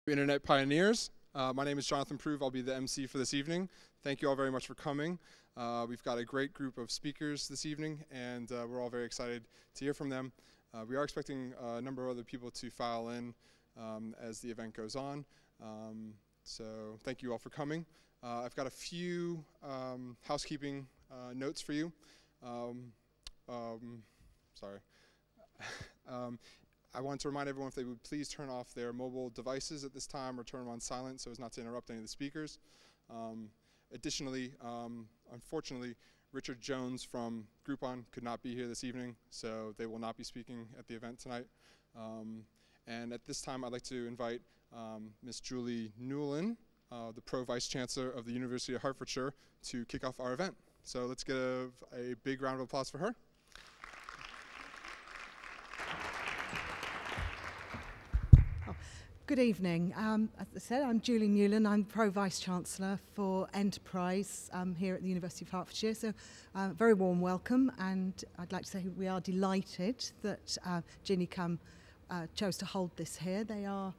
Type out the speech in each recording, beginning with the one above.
Internet pioneers. My name is Jonathan Prove. I'll be the MC for this evening. Thank you all very much for coming. We've got a great group of speakers this evening, and we're all very excited to hear from them. We are expecting a number of other people to file in as the event goes on. So thank you all for coming. I've got a few housekeeping notes for you. Sorry. I want to remind everyone if they would please turn off their mobile devices at this time or turn them on silent so as not to interrupt any of the speakers. Additionally, unfortunately, Richard Jones from Groupon could not be here this evening, so they will not be speaking at the event tonight. And at this time, I'd like to invite Ms. Julie Newlin, the Pro-Vice Chancellor of the University of Hertfordshire, to kick off our event. So let's give a big round of applause for her. Good evening. As I said, I'm Julie Newland. I'm Pro-Vice Chancellor for Enterprise here at the University of Hertfordshire. So very warm welcome, and I'd like to say we are delighted that GeniCam chose to hold this here. They are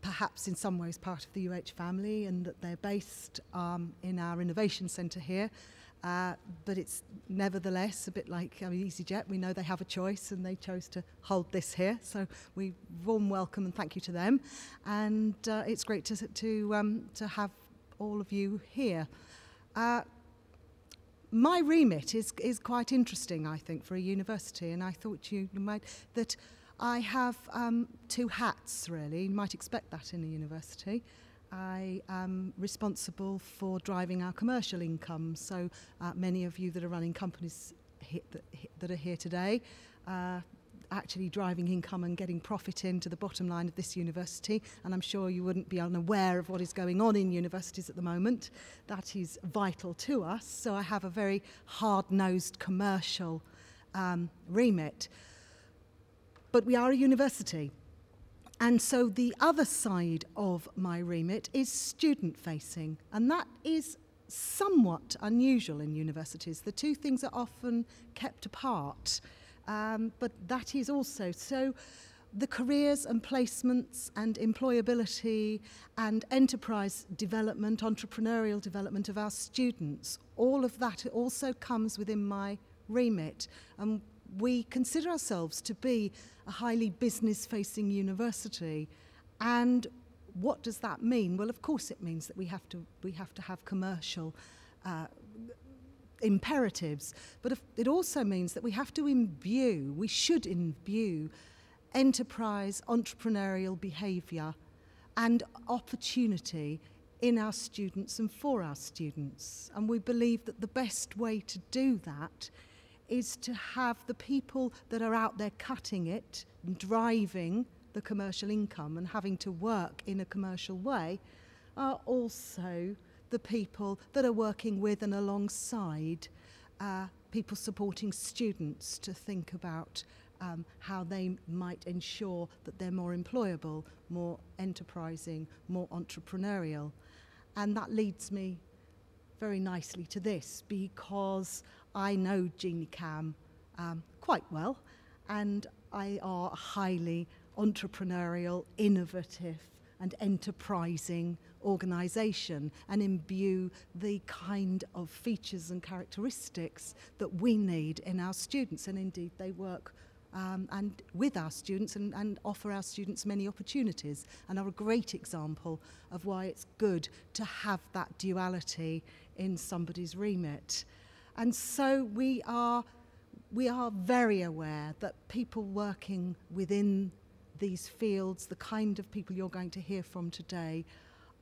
perhaps in some ways part of the UH family, and that they're based in our Innovation Centre here. But it's nevertheless a bit like EasyJet. We know they have a choice, and they chose to hold this here. So we warm welcome and thank you to them. And it's great to have all of you here. My remit is quite interesting, I think, for a university, and I thought you might that I have two hats, really. You might expect that in a university. I am responsible for driving our commercial income, so many of you that are running companies that are here today actually driving income and getting profit into the bottom line of this university, and I'm sure you wouldn't be unaware of what is going on in universities at the moment. That is vital to us, so I have a very hard-nosed commercial remit. But we are a university. And so the other side of my remit is student-facing, and that is somewhat unusual in universities. The two things are often kept apart, but that is also. So the careers and placements and employability and enterprise development, entrepreneurial development of our students, all of that also comes within my remit. We consider ourselves to be a highly business-facing university, and what does that mean? Well, of course it means that we have to have commercial imperatives, but it also means that we should imbue enterprise, entrepreneurial behaviour and opportunity in our students and for our students. And we believe that the best way to do that is to have the people that are out there cutting it, driving the commercial income and having to work in a commercial way, are also the people that are working with and alongside people supporting students to think about how they might ensure that they're more employable, more enterprising, more entrepreneurial. And that leads me very nicely to this, because I know GeniCam quite well, and I are a highly entrepreneurial, innovative and enterprising organisation, and imbue the kind of features and characteristics that we need in our students, and indeed they work and with our students and offer our students many opportunities, and are a great example of why it's good to have that duality in somebody's remit. And so we are very aware that people working within these fields, the kind of people you're going to hear from today,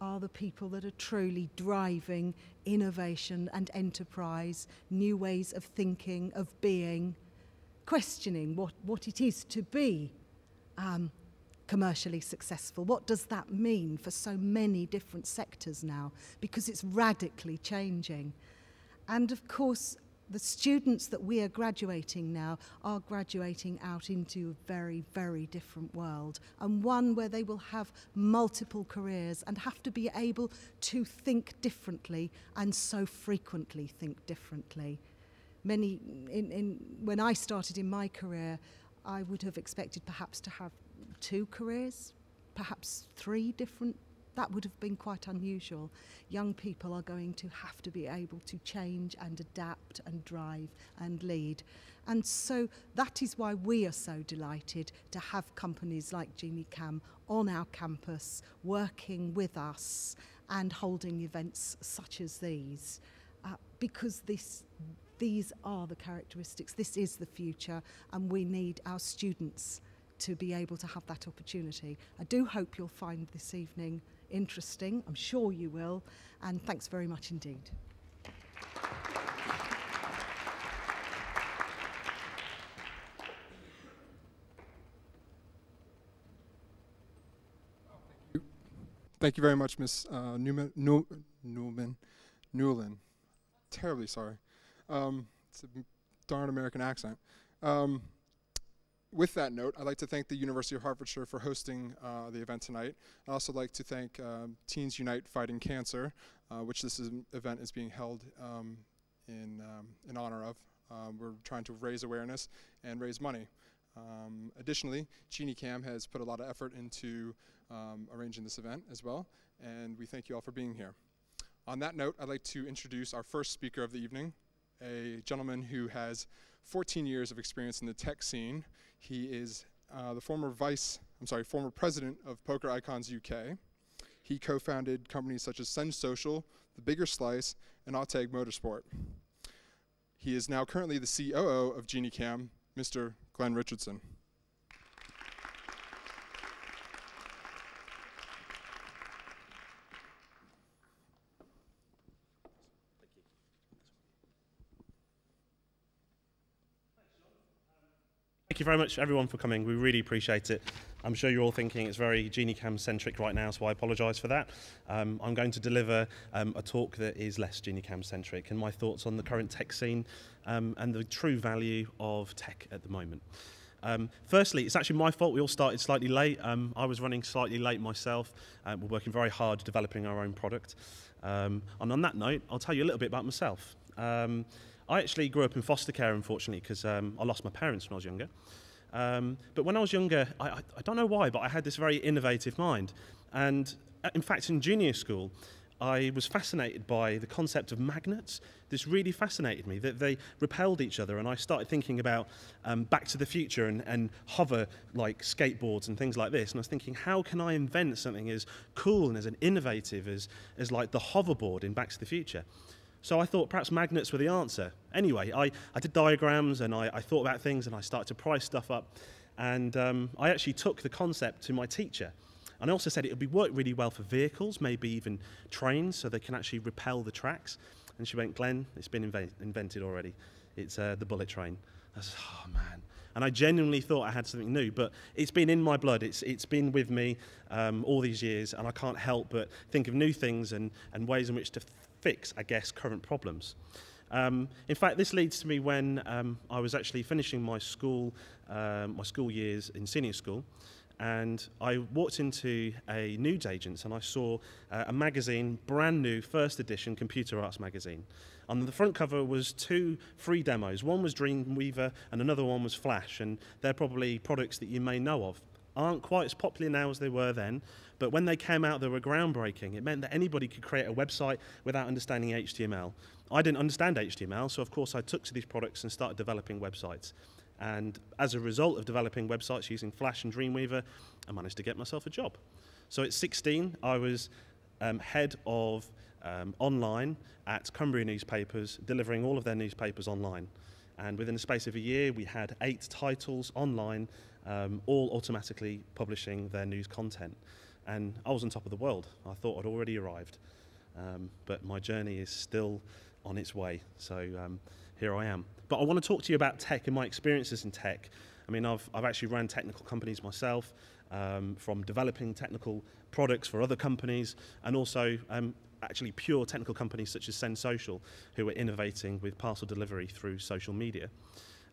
are the people that are truly driving innovation and enterprise, new ways of thinking, of being, questioning what it is to be commercially successful. What does that mean for so many different sectors now? Because it's radically changing. And of course, the students that we are graduating now are graduating out into a very, very different world, and one where they will have multiple careers and have to be able to think differently, and so frequently think differently. When I started in my career, I would have expected perhaps to have 2 careers, perhaps 3 different, that would have been quite unusual. Young people are going to have to be able to change and adapt and drive and lead. And so that is why we are so delighted to have companies like GenieCam on our campus working with us and holding events such as these, because these are the characteristics, this is the future, and we need our students to be able to have that opportunity. I do hope you'll find this evening interesting. I'm sure you will, and thanks very much indeed. Thank you very much, Ms. Newlin. Terribly sorry. It's a darn American accent. With that note, I'd like to thank the University of Hertfordshire for hosting the event tonight. I'd also like to thank Teens Unite Fighting Cancer, which this event is being held in honor of. We're trying to raise awareness and raise money. Additionally, GenieCam has put a lot of effort into arranging this event as well, and we thank you all for being here. On that note, I'd like to introduce our first speaker of the evening, a gentleman who has 14 years of experience in the tech scene. He is the former president of Poker Icons UK. He co-founded companies such as Send Social, The Bigger Slice, and Auteg Motorsport. He is now currently the COO of GenieCam, Mr. Glenn Richardson. Thank you very much, everyone, for coming. We really appreciate it. I'm sure you're all thinking it's very GenieCam-centric right now, so I apologise for that. I'm going to deliver a talk that is less GenieCam-centric and my thoughts on the current tech scene and the true value of tech at the moment. Firstly, it's actually my fault. We all started slightly late. I was running slightly late myself. We're working very hard developing our own product. And on that note, I'll tell you a little bit about myself. I actually grew up in foster care, unfortunately, because I lost my parents when I was younger. But when I was younger, I don't know why, but I had this very innovative mind. And in fact, in junior school, I was fascinated by the concept of magnets. This really fascinated me, that they repelled each other, and I started thinking about Back to the Future and hover like skateboards and things like this. And I was thinking, how can I invent something as cool and as innovative as like the hoverboard in Back to the Future? So I thought perhaps magnets were the answer. Anyway, I did diagrams and I thought about things and I started to price stuff up. And I actually took the concept to my teacher. And I also said it would work really well for vehicles, maybe even trains, so they can actually repel the tracks. And she went, Glenn, it's been invented already. It's the bullet train. I said, oh man. And I genuinely thought I had something new, but it's been in my blood. It's been with me all these years, and I can't help but think of new things and ways in which to fix, I guess, current problems. In fact, this leads to me when I was actually finishing my school years in senior school, and I walked into a news agent's and I saw a magazine, brand new, first edition Computer Arts magazine. On the front cover was 2 free demos. One was Dreamweaver and another one was Flash, and they're probably products that you may know of. Aren't quite as popular now as they were then, but when they came out, they were groundbreaking. It meant that anybody could create a website without understanding HTML. I didn't understand HTML, so of course I took to these products and started developing websites. And as a result of developing websites using Flash and Dreamweaver, I managed to get myself a job. So at 16, I was head of online at Cumbria Newspapers, delivering all of their newspapers online. And within the space of a year, we had 8 titles online, all automatically publishing their news content. And I was on top of the world. I thought I'd already arrived. But my journey is still on its way. So here I am. But I want to talk to you about tech and my experiences in tech. I mean, I've actually run technical companies myself, from developing technical products for other companies, and also actually pure technical companies such as Send Social, who are innovating with parcel delivery through social media.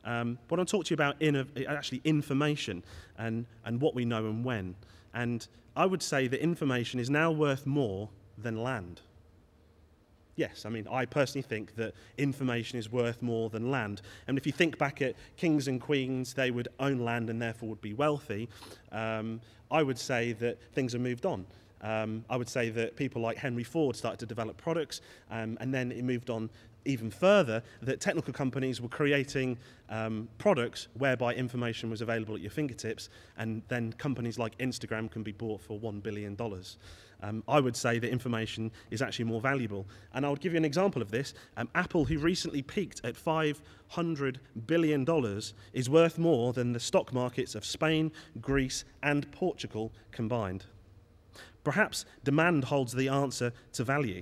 What I'll talk to you about actually information and what we know and when. And I would say that information is now worth more than land. Yes, I mean, I personally think that information is worth more than land. And if you think back at kings and queens, they would own land and therefore would be wealthy. I would say that things have moved on. I would say that people like Henry Ford started to develop products, and then it moved on even further, that technical companies were creating products whereby information was available at your fingertips, and then companies like Instagram can be bought for $1 billion. I would say that information is actually more valuable. And I would give you an example of this. Apple, who recently peaked at $500 billion, is worth more than the stock markets of Spain, Greece, and Portugal combined. Perhaps demand holds the answer to value.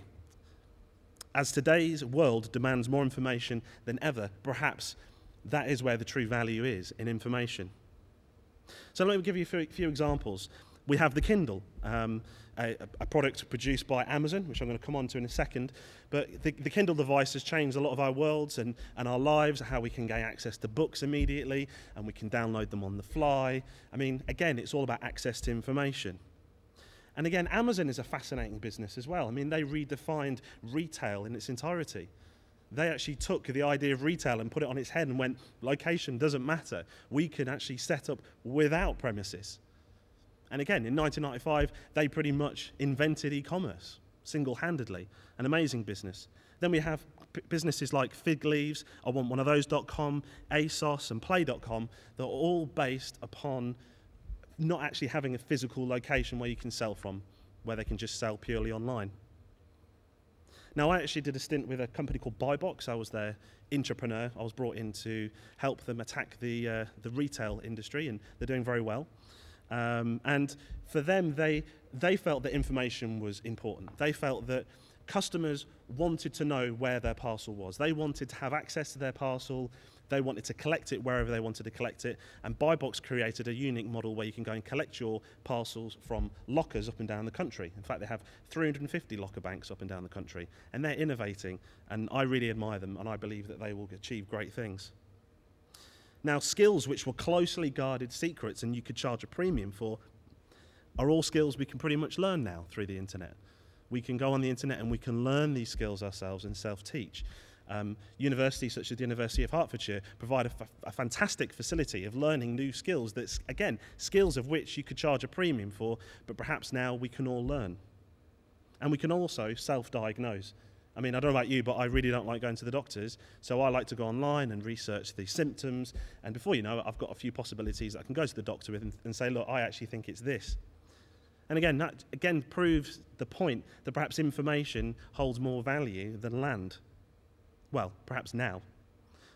As today's world demands more information than ever, perhaps that is where the true value is, in information. So let me give you a few examples. We have the Kindle, a product produced by Amazon, which I'm going to come on to in a second. But the Kindle device has changed a lot of our worlds and our lives, how we can gain access to books immediately, and we can download them on the fly. I mean, again, it's all about access to information. And again, Amazon is a fascinating business as well. I mean, they redefined retail in its entirety. They actually took the idea of retail and put it on its head and went, location doesn't matter. We can actually set up without premises. And again, in 1995, they pretty much invented e-commerce single-handedly, an amazing business. Then we have businesses like Fig Leaves, I Want One of Those.com, ASOS, and Play.com that are all based upon not actually having a physical location where you can sell from, where they can just sell purely online. Now, I actually did a stint with a company called Buybox. I was their entrepreneur. I was brought in to help them attack the retail industry, and they're doing very well. And for them, they felt that information was important. They felt that customers wanted to know where their parcel was. They wanted to have access to their parcel. They wanted to collect it wherever they wanted to collect it. And Buybox created a unique model where you can go and collect your parcels from lockers up and down the country. In fact, they have 350 locker banks up and down the country. And they're innovating. And I really admire them. And I believe that they will achieve great things. Now, skills which were closely guarded secrets and you could charge a premium for are all skills we can pretty much learn now through the internet. We can go on the internet and we can learn these skills ourselves and self-teach. Universities such as the University of Hertfordshire provide a fantastic facility of learning new skills that's, again, skills of which you could charge a premium for, but perhaps now we can all learn. And we can also self-diagnose. I mean, I don't know about you, but I really don't like going to the doctors, so I like to go online and research the symptoms, and before you know it, I've got a few possibilities that I can go to the doctor with and say, look, I actually think it's this. And again, that again proves the point that perhaps information holds more value than land. Well, perhaps now.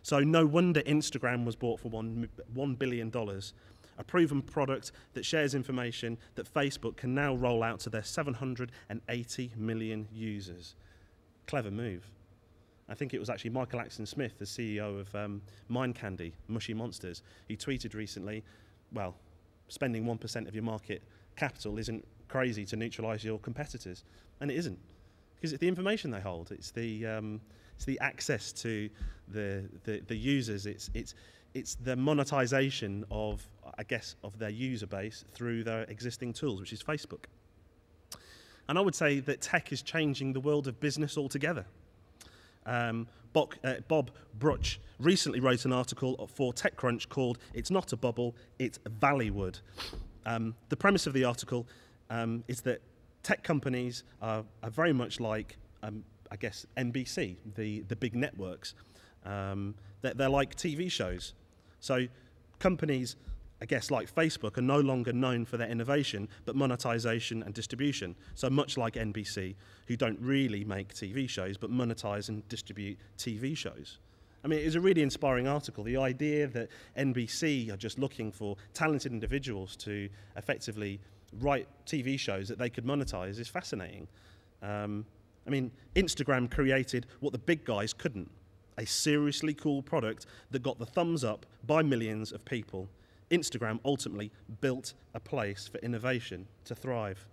So no wonder Instagram was bought for $1 billion, a proven product that shares information that Facebook can now roll out to their 780 million users. Clever move. I think it was actually Michael Axton Smith, the CEO of Mind Candy, Mushy Monsters. He tweeted recently, well, spending 1% of your market capital isn't crazy to neutralize your competitors. And it isn't, because it's the information they hold. It's the access to the users. It's the monetization of, I guess, of their user base through their existing tools, which is Facebook. And I would say that tech is changing the world of business altogether. Bob Bruch recently wrote an article for TechCrunch called "It's Not a Bubble, It's Valleywood." The premise of the article is that tech companies are very much like, I guess, NBC, the big networks. They're like TV shows. So companies, I guess, like Facebook, are no longer known for their innovation, but monetization and distribution. So much like NBC, who don't really make TV shows, but monetize and distribute TV shows. I mean, it's a really inspiring article. The idea that NBC are just looking for talented individuals to effectively write TV shows that they could monetize is fascinating. I mean, Instagram created what the big guys couldn't, a seriously cool product that got the thumbs up by millions of people. Instagram ultimately built a place for innovation to thrive.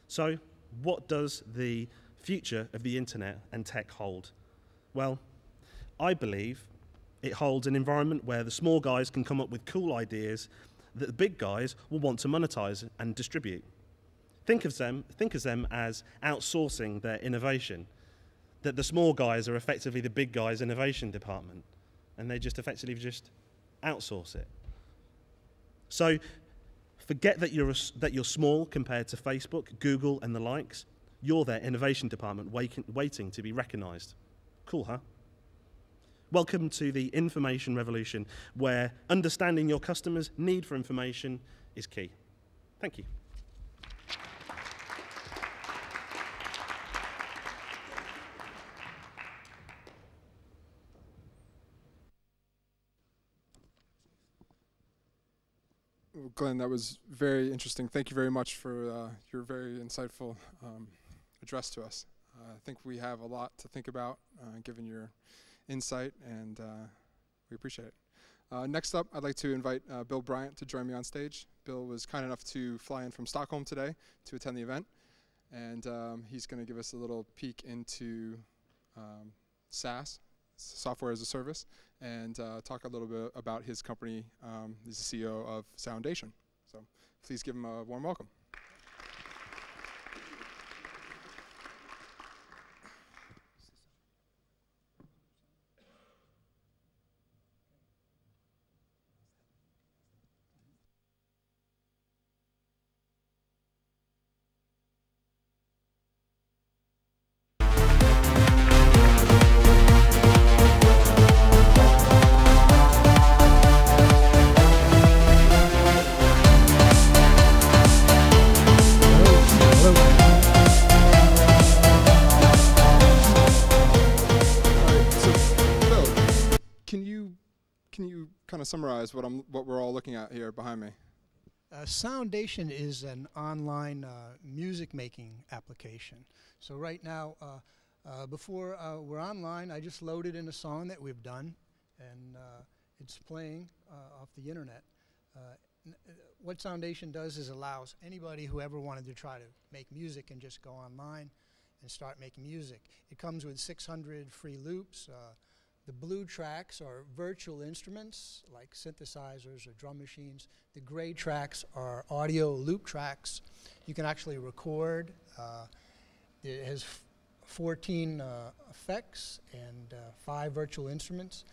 So, what does the future of the internet and tech hold? Well, I believe it holds an environment where the small guys can come up with cool ideas that the big guys will want to monetize and distribute. Think of them as outsourcing their innovation. that the small guys are effectively the big guys' innovation department, and they just effectively just outsource it. So forget that you're small compared to Facebook, Google, and the likes. You're their innovation department waiting to be recognized. Cool, huh? Welcome to the information revolution, where understanding your customers' need for information is key. Thank you. Well, Glenn, that was very interesting. Thank you very much for your very insightful address to us. I think we have a lot to think about given your insight, and we appreciate it. Next up, I'd like to invite Bill Bryant to join me on stage. Bill was kind enough to fly in from Stockholm today to attend the event, and he's going to give us a little peek into SaaS, software as a service, and talk a little bit about his company. He's the CEO of Soundation. So please give him a warm welcome. Summarize what we're all looking at here behind me. Soundation is an online music making application. So right now, before we're online, I just loaded in a song that we've done, and it's playing off the internet. What Soundation does is allows anybody who ever wanted to try to make music and just go online and start making music. It comes with 600 free loops. The blue tracks are virtual instruments like synthesizers or drum machines. The gray tracks are audio loop tracks. You can actually record. It has 14 effects and 5 virtual instruments.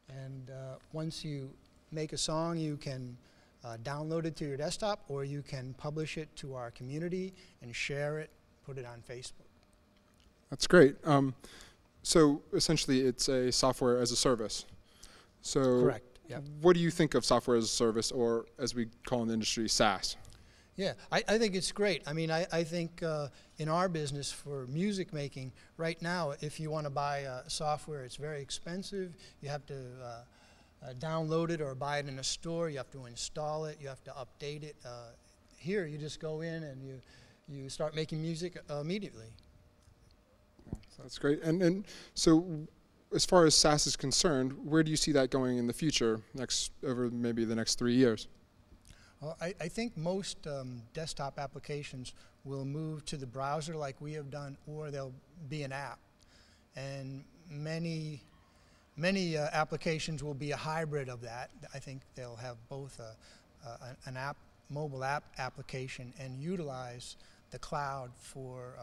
And once you make a song, you can download it to your desktop, or you can publish it to our community and share it, put it on Facebook. That's great. So essentially, it's a software as a service. So correct. Yep. What do you think of software as a service, or as we call in the industry, SaaS? Yeah, I think it's great. I mean, I think in our business for music making, right now, if you want to buy software, it's very expensive. You have to download it or buy it in a store. You have to install it. You have to update it. Here, you just go in and you start making music immediately. That's great. And so as far as SaaS is concerned, where do you see that going in the future, over maybe the next 3 years? Well, I think most desktop applications will move to the browser like we have done, or they'll be an app. And many applications will be a hybrid of that. I think they'll have both an app, mobile app application, and utilize the cloud for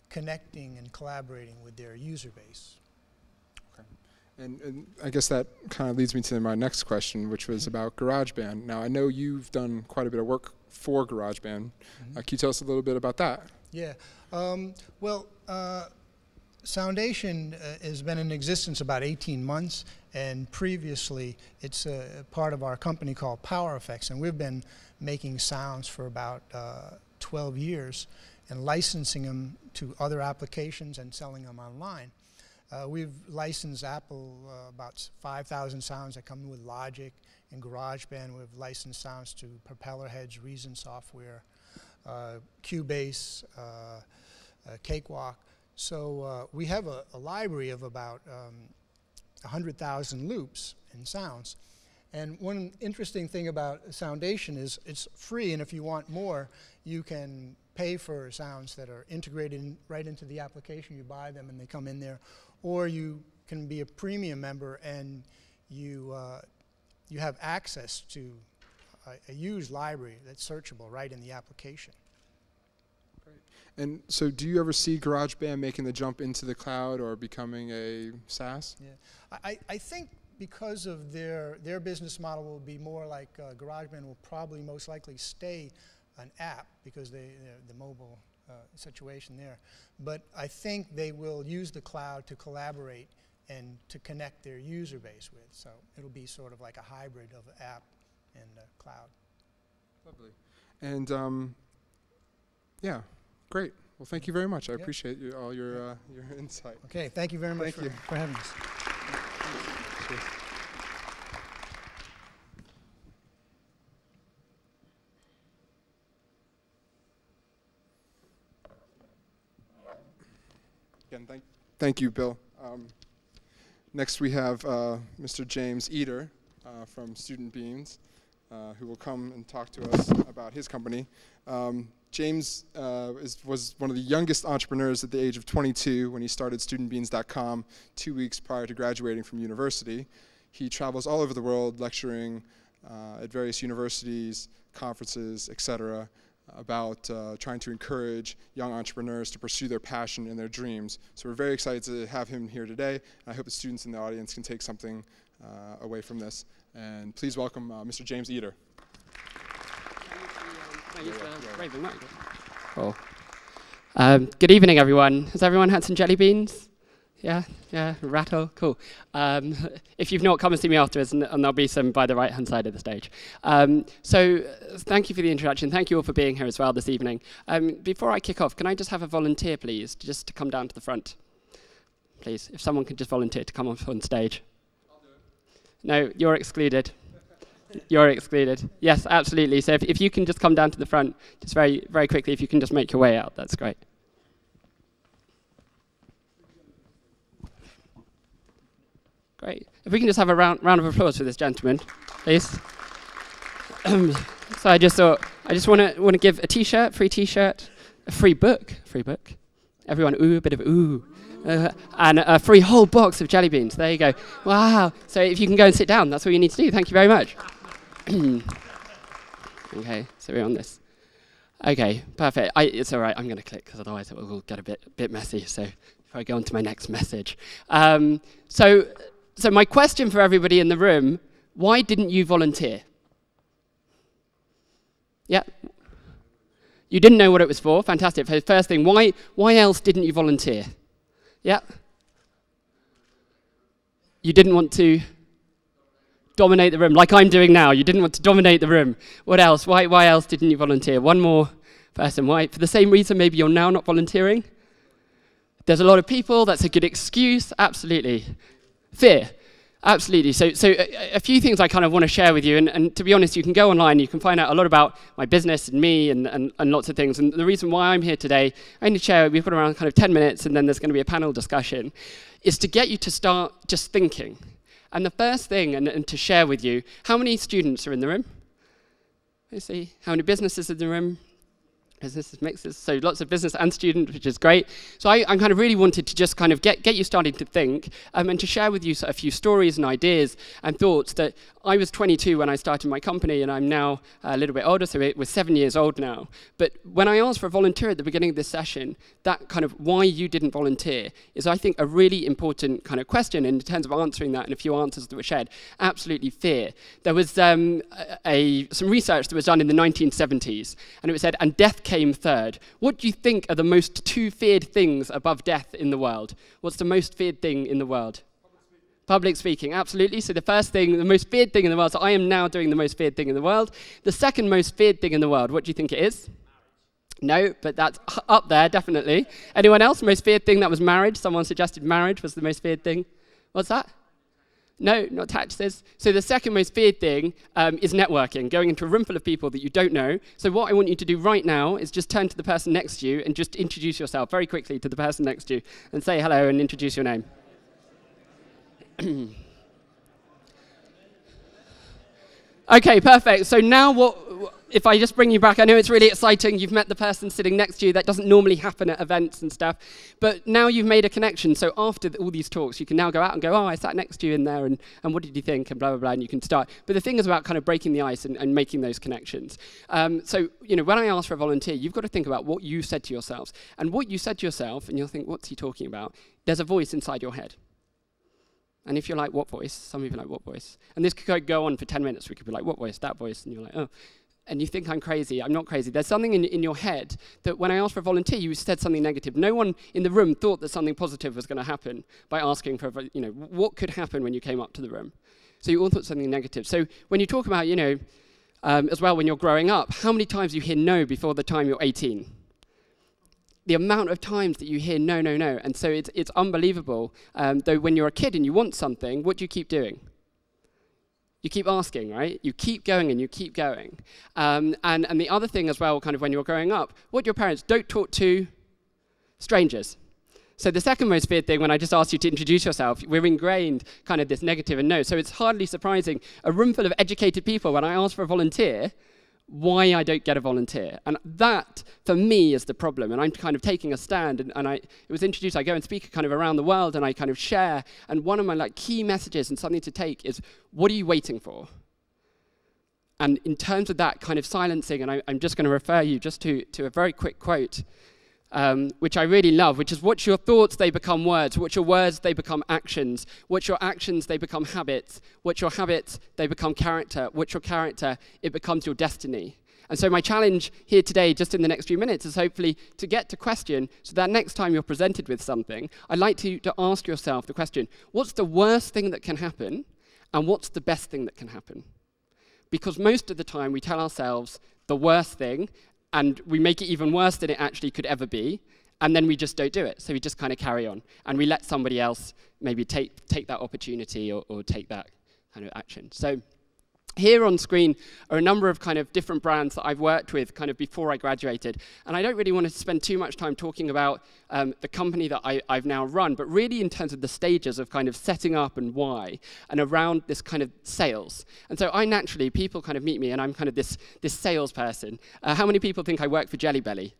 connecting and collaborating with their user base. Okay. And I guess that kind of leads me to my next question, which was about GarageBand. Now, I know you've done quite a bit of work for GarageBand. Can you tell us a little bit about that? Yeah. Well, Soundation has been in existence about 18 months, and previously it's part of our company called Power Effects, and we've been making sounds for about 12 years and licensing them to other applications and selling them online. We've licensed Apple about 5,000 sounds that come with Logic and GarageBand. We've licensed sounds to Propeller Heads, Reason Software, Cubase, Cakewalk. So we have a library of about 100,000 loops and sounds. And one interesting thing about Soundation is it's free, and if you want more, you can pay for sounds that are integrated right into the application. You buy them and they come in there. Or you can be a premium member and you have access to a huge library that's searchable right in the application. Great. And so do you ever see GarageBand making the jump into the cloud or becoming a SaaS? Yeah. I think because of their business model will be more like GarageBand will probably most likely stay an app because the mobile situation there. But I think they will use the cloud to collaborate and to connect their user base with. So it'll be sort of like a hybrid of app and cloud. Lovely. And yeah, great. Well, thank you very much. I appreciate all your insight. Okay, thank you very much for having us. Cheers. Again, thank you, Bill. Next we have Mr. James Eder from Student Beans, who will come and talk to us about his company. James was one of the youngest entrepreneurs at the age of 22 when he started StudentBeans.com 2 weeks prior to graduating from university. He travels all over the world lecturing at various universities, conferences, etc., about trying to encourage young entrepreneurs to pursue their passion and their dreams. So we're very excited to have him here today. I hope the students in the audience can take something away from this. And please welcome Mr. James Eder. Cool. Good evening, everyone. Has everyone had some jelly beans? Yeah, rattle, cool. If you've not, come and see me afterwards, and there'll be some by the right-hand side of the stage. So thank you for the introduction. Thank you all for being here as well this evening. Before I kick off, can I just have a volunteer, please, just to come down to the front? Please, if someone could just volunteer to come on stage. I'll do it. No, you're excluded. You're excluded. Yes, absolutely. So if you can just come down to the front, just very, very quickly, if you can just make your way out, that's great. Great. If we can just have a round of applause for this gentleman, please. So I just want to give a T-shirt, free T-shirt, a free book. Everyone, ooh, a bit of ooh. And a free whole box of jelly beans. There you go. Wow. So if you can go and sit down, that's all you need to do. Thank you very much. Okay, so we're on this. Okay, perfect. It's all right. I'm going to click because otherwise it will get a bit messy. So if I go on to my next message. So my question for everybody in the room, why didn't you volunteer? Yeah. You didn't know what it was for. Fantastic. First thing, why else didn't you volunteer? Yeah. You didn't want to dominate the room, like I'm doing now. You didn't want to dominate the room. What else? Why else didn't you volunteer? One more person. Why? For the same reason maybe you're now not volunteering? There's a lot of people. That's a good excuse. Absolutely. Fear. Absolutely. So a few things I kind of want to share with you, and to be honest, you can go online, you can find out a lot about my business and me and lots of things. And the reason why I'm here today, I'm going to share, we've got around kind of 10 minutes, and then there's going to be a panel discussion, is to get you to start just thinking. And the first thing, and to share with you, how many students are in the room? Let's see. How many businesses are in the room? Businesses, mixes, so lots of business and student, which is great. So I kind of really wanted to just kind of get you starting to think and to share with you a few stories and ideas and thoughts that I was 22 when I started my company, and I'm now a little bit older, so we're 7 years old now. But when I asked for a volunteer at the beginning of this session, that kind of why you didn't volunteer is, I think, a really important kind of question in terms of answering that, and a few answers that were shared. Absolutely fear. There was some research that was done in the 1970s, and it was said, and death came third. What do you think are the most two feared things above death in the world? What's the most feared thing in the world? Public speaking, absolutely. So the first thing, the most feared thing in the world, so I am now doing the most feared thing in the world. The second most feared thing in the world, what do you think it is? No, but that's up there, definitely. Anyone else? Most feared thing, that was marriage. Someone suggested marriage was the most feared thing. What's that? No, not taxes. So the second most feared thing is networking, going into a room full of people that you don't know. So what I want you to do right now is just turn to the person next to you and just introduce yourself very quickly to the person next to you and say hello and introduce your name. Okay, perfect. So now if I just bring you back, I know it's really exciting. You've met the person sitting next to you. That doesn't normally happen at events and stuff. But now you've made a connection. So after all these talks, you can now go out and go, oh, I sat next to you in there, and what did you think, and blah, blah, blah, and you can start. But the thing is about kind of breaking the ice and making those connections. So, you know, when I ask for a volunteer, you've got to think about what you said to yourselves. And what you said to yourself, and you'll think, what's he talking about? There's a voice inside your head. And if you're like, what voice? Some of you are like, what voice? And this could go on for 10 minutes. We could be like, what voice? That voice. And you're like, oh. And you think I'm crazy. I'm not crazy. There's something in your head that when I asked for a volunteer, you said something negative. No one in the room thought that something positive was going to happen by asking for, you know, what could happen when you came up to the room. So you all thought something negative. So when you talk about, you know, as well when you're growing up, how many times you hear no before the time you're 18? The amount of times that you hear no, no, no. And so it's unbelievable. Though when you're a kid and you want something, what do you keep doing? You keep asking, right? You keep going and you keep going. And the other thing as well, kind of when you're growing up, what your parents don't talk to strangers. So the second most feared thing, when I just asked you to introduce yourself, we're ingrained kind of this negative and no. So it's hardly surprising, a room full of educated people, when I ask for a volunteer, why I don't get a volunteer. And that, for me, is the problem. And I'm kind of taking a stand. And it was introduced, I go and speak kind of around the world, and I kind of share. And one of my like key messages and something to take is, what are you waiting for? And in terms of that kind of silencing, and I'm just going to refer you just to a very quick quote, which I really love, which is, what's your thoughts, they become words. What's your words, they become actions. What's your actions, they become habits. What's your habits, they become character. What's your character, it becomes your destiny. And so my challenge here today, just in the next few minutes, is hopefully to get to question, so that next time you're presented with something, I'd like you to ask yourself the question, what's the worst thing that can happen, and what's the best thing that can happen? Because most of the time we tell ourselves the worst thing, and we make it even worse than it actually could ever be, and then we just don't do it. So we just kind of carry on, and we let somebody else maybe take that opportunity or take that kind of action. So here on screen are a number of kind of different brands that I've worked with kind of before I graduated. And I don't really want to spend too much time talking about the company that I've now run, but really in terms of the stages of kind of setting up and why, and around this kind of sales. And so I naturally, people kind of meet me, and I'm kind of this salesperson. How many people think I work for Jelly Belly?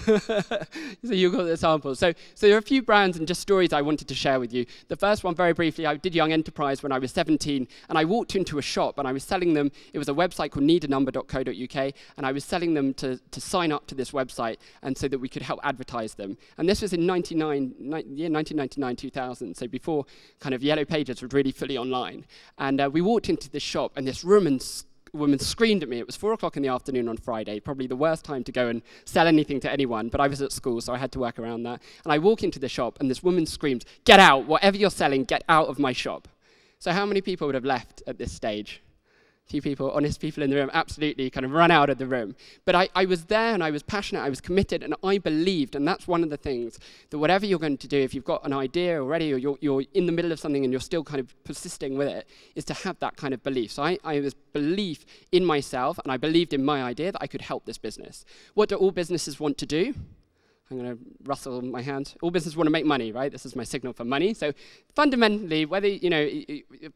So you've got the samples. So there are a few brands and just stories I wanted to share with you. The first one, very briefly, I did Young Enterprise when I was 17, and I walked into a shop, and I was selling them, it was a website called needanumber.co.uk, and I was selling them to sign up to this website, and so that we could help advertise them. And this was in 1999, 2000, so before kind of Yellow Pages was really fully online. And we walked into this shop, and this woman screamed at me. It was 4 o'clock in the afternoon on Friday, probably the worst time to go and sell anything to anyone, but I was at school, so I had to work around that. And I walk into the shop, and this woman screams, "Get out, whatever you're selling, get out of my shop." So how many people would have left at this stage? A few people, honest people in the room, absolutely kind of run out of the room. But I was there, and I was passionate, I was committed, and I believed, and that's one of the things, that whatever you're going to do, if you've got an idea already, or you're in the middle of something and you're still kind of persisting with it, is to have that kind of belief. So I was belief in myself, and I believed in my idea that I could help this business. What do all businesses want to do? I'm going to rustle my hand. All businesses want to make money, right? This is my signal for money. So fundamentally,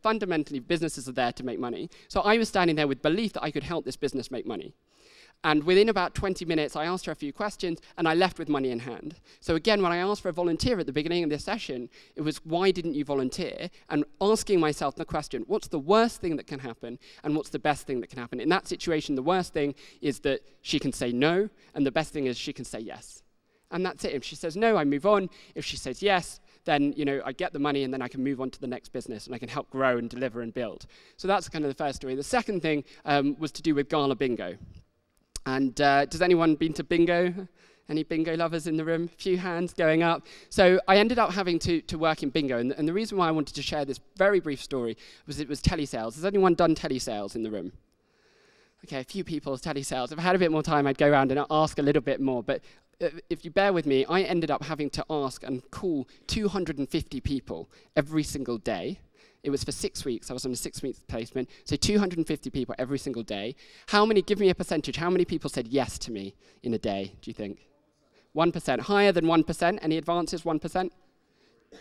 fundamentally businesses are there to make money. So I was standing there with belief that I could help this business make money. And within about 20 minutes, I asked her a few questions, and I left with money in hand. So again, when I asked for a volunteer at the beginning of this session, it was, why didn't you volunteer? And asking myself the question, what's the worst thing that can happen, and what's the best thing that can happen? In that situation, the worst thing is that she can say no, and the best thing is she can say yes. And that's it. If she says no, I move on. If she says yes, then I get the money, and then I can move on to the next business, and I can help grow and deliver and build. So that's kind of the first story. The second thing was to do with Gala Bingo. And does anyone been to bingo? Any bingo lovers in the room? A few hands going up. So I ended up having to work in bingo. And the reason why I wanted to share this very brief story was it was telesales. Has anyone done telesales in the room? Okay, a few people's telesales. If I had a bit more time, I'd go around and ask a little bit more. But if you bear with me, I ended up having to ask and call 250 people every single day. It was for 6 weeks. I was on a 6-week placement. So 250 people every single day. How many, give me a percentage, how many people said yes to me in a day, do you think? 1%. Higher than 1%? Any advances, 1%?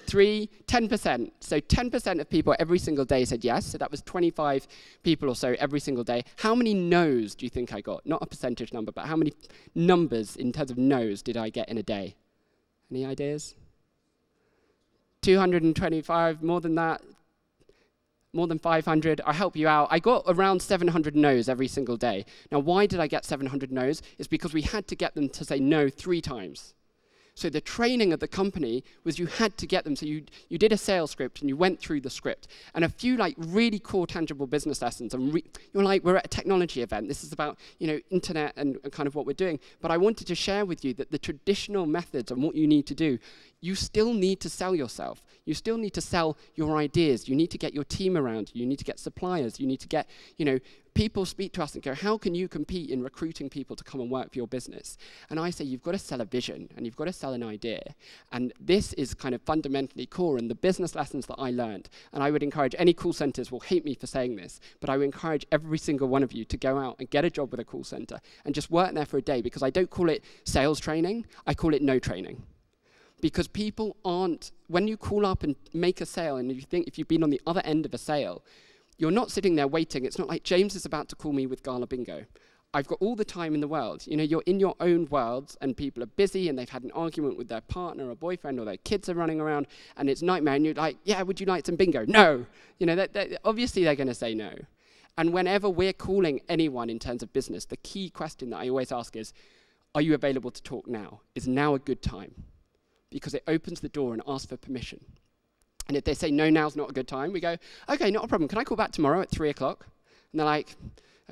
3, 10%. So 10% of people every single day said yes. So that was 25 people or so every single day. How many no's do you think I got? Not a percentage number, but how many numbers in terms of no's did I get in a day? Any ideas? 225, more than that? More than 500? I'll help you out. I got around 700 no's every single day. Now, why did I get 700 no's? It's because we had to get them to say no 3 times. So the training of the company was you had to get them. So you did a sales script and you went through the script. And a few like really core tangible business lessons. And you're like, we're at a technology event. This is about, you know, internet and kind of what we're doing. But I wanted to share with you that the traditional methods and what you need to do, you still need to sell yourself. You still need to sell your ideas. You need to get your team around you. You need to get suppliers. You need to get, you know, people speak to us and go, how can you compete in recruiting people to come and work for your business? And I say, you've got to sell a vision and you've got to sell an idea. And this is kind of fundamentally core in the business lessons that I learned. And I would encourage, any call centers will hate me for saying this, but I would encourage every single one of you to go out and get a job with a call center and just work there for a day, because I don't call it sales training, I call it no training. Because people aren't, when you call up and make a sale, and you think if you've been on the other end of a sale, you're not sitting there waiting. It's not like James is about to call me with Gala Bingo. I've got all the time in the world. You know, you're in your own world and people are busy and they've had an argument with their partner or boyfriend or their kids are running around and it's nightmare and you're like, yeah, would you like some bingo? No. You know, obviously they're going to say no. And whenever we're calling anyone in terms of business, the key question that I always ask is, are you available to talk now? Is now a good time? Because it opens the door and asks for permission. And if they say, no, now's not a good time, we go, okay, not a problem. Can I call back tomorrow at 3 o'clock? And they're like,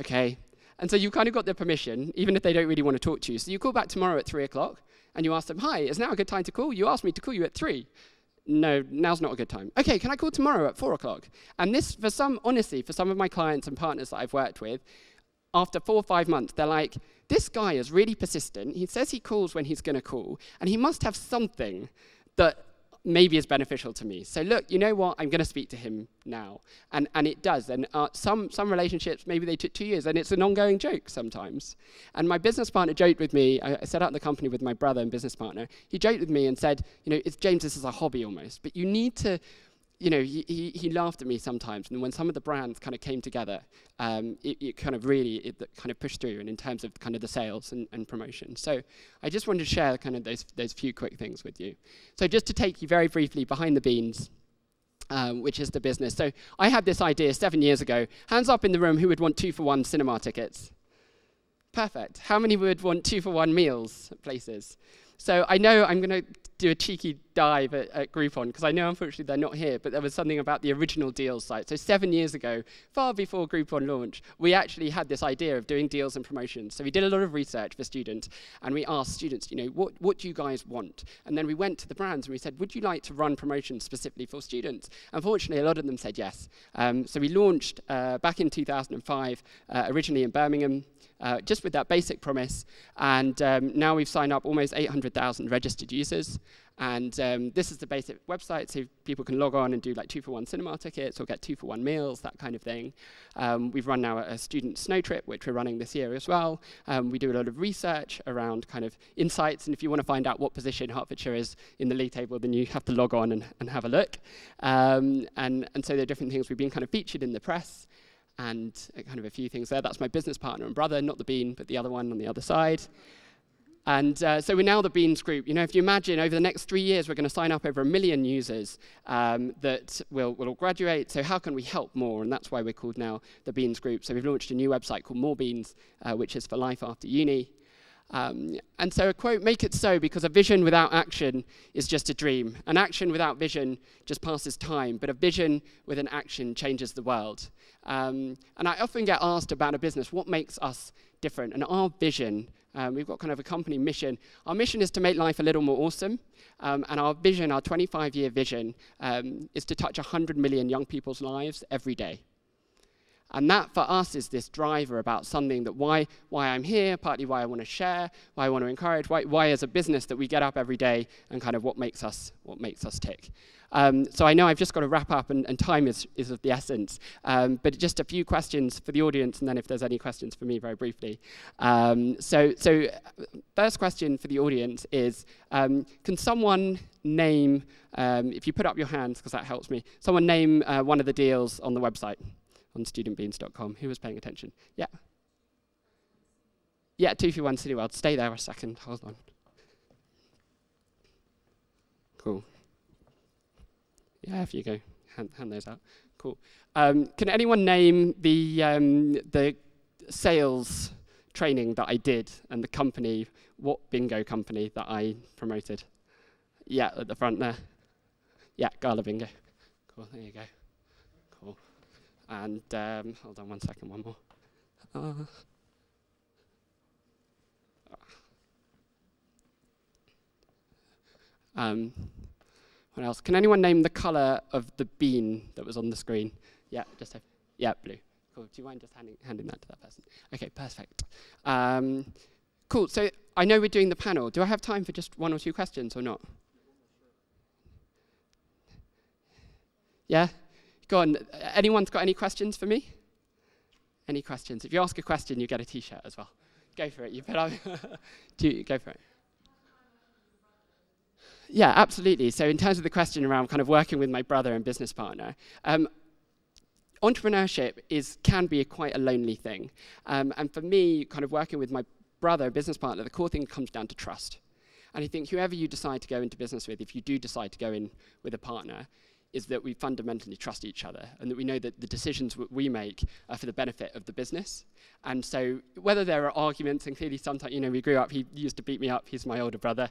okay. And so you kind of got their permission, even if they don't really want to talk to you. So you call back tomorrow at 3 o'clock, and you ask them, hi, is now a good time to call? You asked me to call you at 3. No, now's not a good time. Okay, can I call tomorrow at 4 o'clock? And this, for some, honestly, for some of my clients and partners that I've worked with, after 4 or 5 months, they're like, this guy is really persistent. He says he calls when he's going to call, and he must have something that maybe is beneficial to me. So look, you know what? I'm going to speak to him now. And it does. And some relationships, maybe they took 2 years, and it's an ongoing joke sometimes. And my business partner joked with me. I set up the company with my brother and business partner. He joked with me and said, you know, it's James, this is a hobby almost, but you need to, you know, he laughed at me sometimes, and when some of the brands kind of came together, it kind of really kind of pushed through, and in terms of kind of the sales and promotion. So I just wanted to share kind of those few quick things with you. So just to take you very briefly behind the beans, which is the business. So I had this idea 7 years ago. Hands up in the room who would want 2-for-1 cinema tickets. Perfect. How many would want 2-for-1 meals at places? So I know I'm going to do a cheeky dive at Groupon, because I know, unfortunately, they're not here, but there was something about the original deals site. So 7 years ago, far before Groupon launched, we actually had this idea of doing deals and promotions. So we did a lot of research for students, and we asked students, you know, what do you guys want? And then we went to the brands, and we said, would you like to run promotions specifically for students? Unfortunately, a lot of them said yes. So we launched back in 2005, originally in Birmingham, just with that basic promise, and now we've signed up almost 800,000 registered users, and this is the basic website, so people can log on and do like 2-for-1 cinema tickets or get 2-for-1 meals, that kind of thing. We've run now a student snow trip, which we're running this year as well. We do a lot of research around kind of insights, and if you want to find out what position Hertfordshire is in the league table, then you have to log on and have a look. And so there are different things. We've been kind of featured in the press, and kind of a few things there. That's my business partner and brother, not the Bean, but the other one on the other side. And so we're now the Beans Group. You know, if you imagine over the next 3 years, we're going to sign up over 1 million users that will all graduate. So how can we help more? And that's why we're called now the Beans Group. So we've launched a new website called More Beans, which is for life after uni. And so a quote, make it so, because a vision without action is just a dream. An action without vision just passes time, but a vision with an action changes the world. And I often get asked about a business, what makes us different? And our vision, we've got kind of a company mission. Our mission is to make life a little more awesome. And our vision, our 25-year vision, is to touch 100 million young people's lives every day. And that, for us, is this driver about something that why I'm here, partly why I want to share, why I want to encourage, why as a business that we get up every day and kind of what makes us tick. So I know I've just got to wrap up, and time is of the essence. But just a few questions for the audience, and then if there's any questions for me, very briefly. So first question for the audience is, can someone name, if you put up your hands, because that helps me, someone name one of the deals on the website, on studentbeans.com. Who was paying attention? Yeah. Yeah, 241 Cityworld. Stay there a second. Hold on. Cool. Yeah, if you go, hand those out. Cool. Can anyone name the sales training that I did and the company, what bingo company that I promoted? Yeah, at the front there. Yeah, Gala Bingo. Cool, there you go. Cool. And hold on one second, one more. What else? Can anyone name the colour of the bean that was on the screen? Yeah, just have, yeah, blue. Cool. Do you mind just handing that to that person? Okay, perfect. Cool. So I know we're doing the panel. Do I have time for just one or two questions or not? Yeah? Go on. Anyone's got any questions for me? Any questions? If you ask a question, you get a T-shirt as well. Go for it. You put up. Go for it. Yeah, absolutely. So in terms of the question around kind of working with my brother and business partner, entrepreneurship can be quite a lonely thing. And for me, kind of working with my brother, business partner, the core thing comes down to trust. And I think whoever you decide to go into business with, if you do decide to go in with a partner, is that we fundamentally trust each other and that we know that the decisions we make are for the benefit of the business. And so whether there are arguments, and clearly sometimes, you know, we grew up, he used to beat me up, he's my older brother,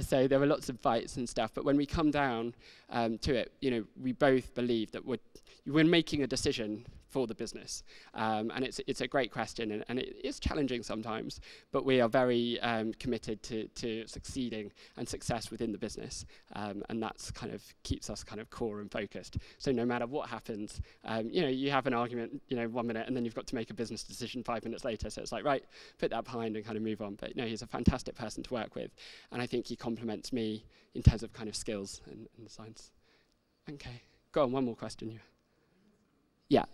so there were lots of fights and stuff, but when we come down to it, you know, we both believe that we're making a decision for the business. And it's a great question, and it is challenging sometimes, but we are very committed to succeeding and success within the business. And that's kind of keeps us kind of core and focused. So no matter what happens, you know, you have an argument, you know, 1 minute, and then you've got to make a business decision 5 minutes later. So it's like, right, put that behind and kind of move on. But no, he's a fantastic person to work with. And I think he complements me in terms of kind of skills and science. Okay, go on, one more question. Yeah.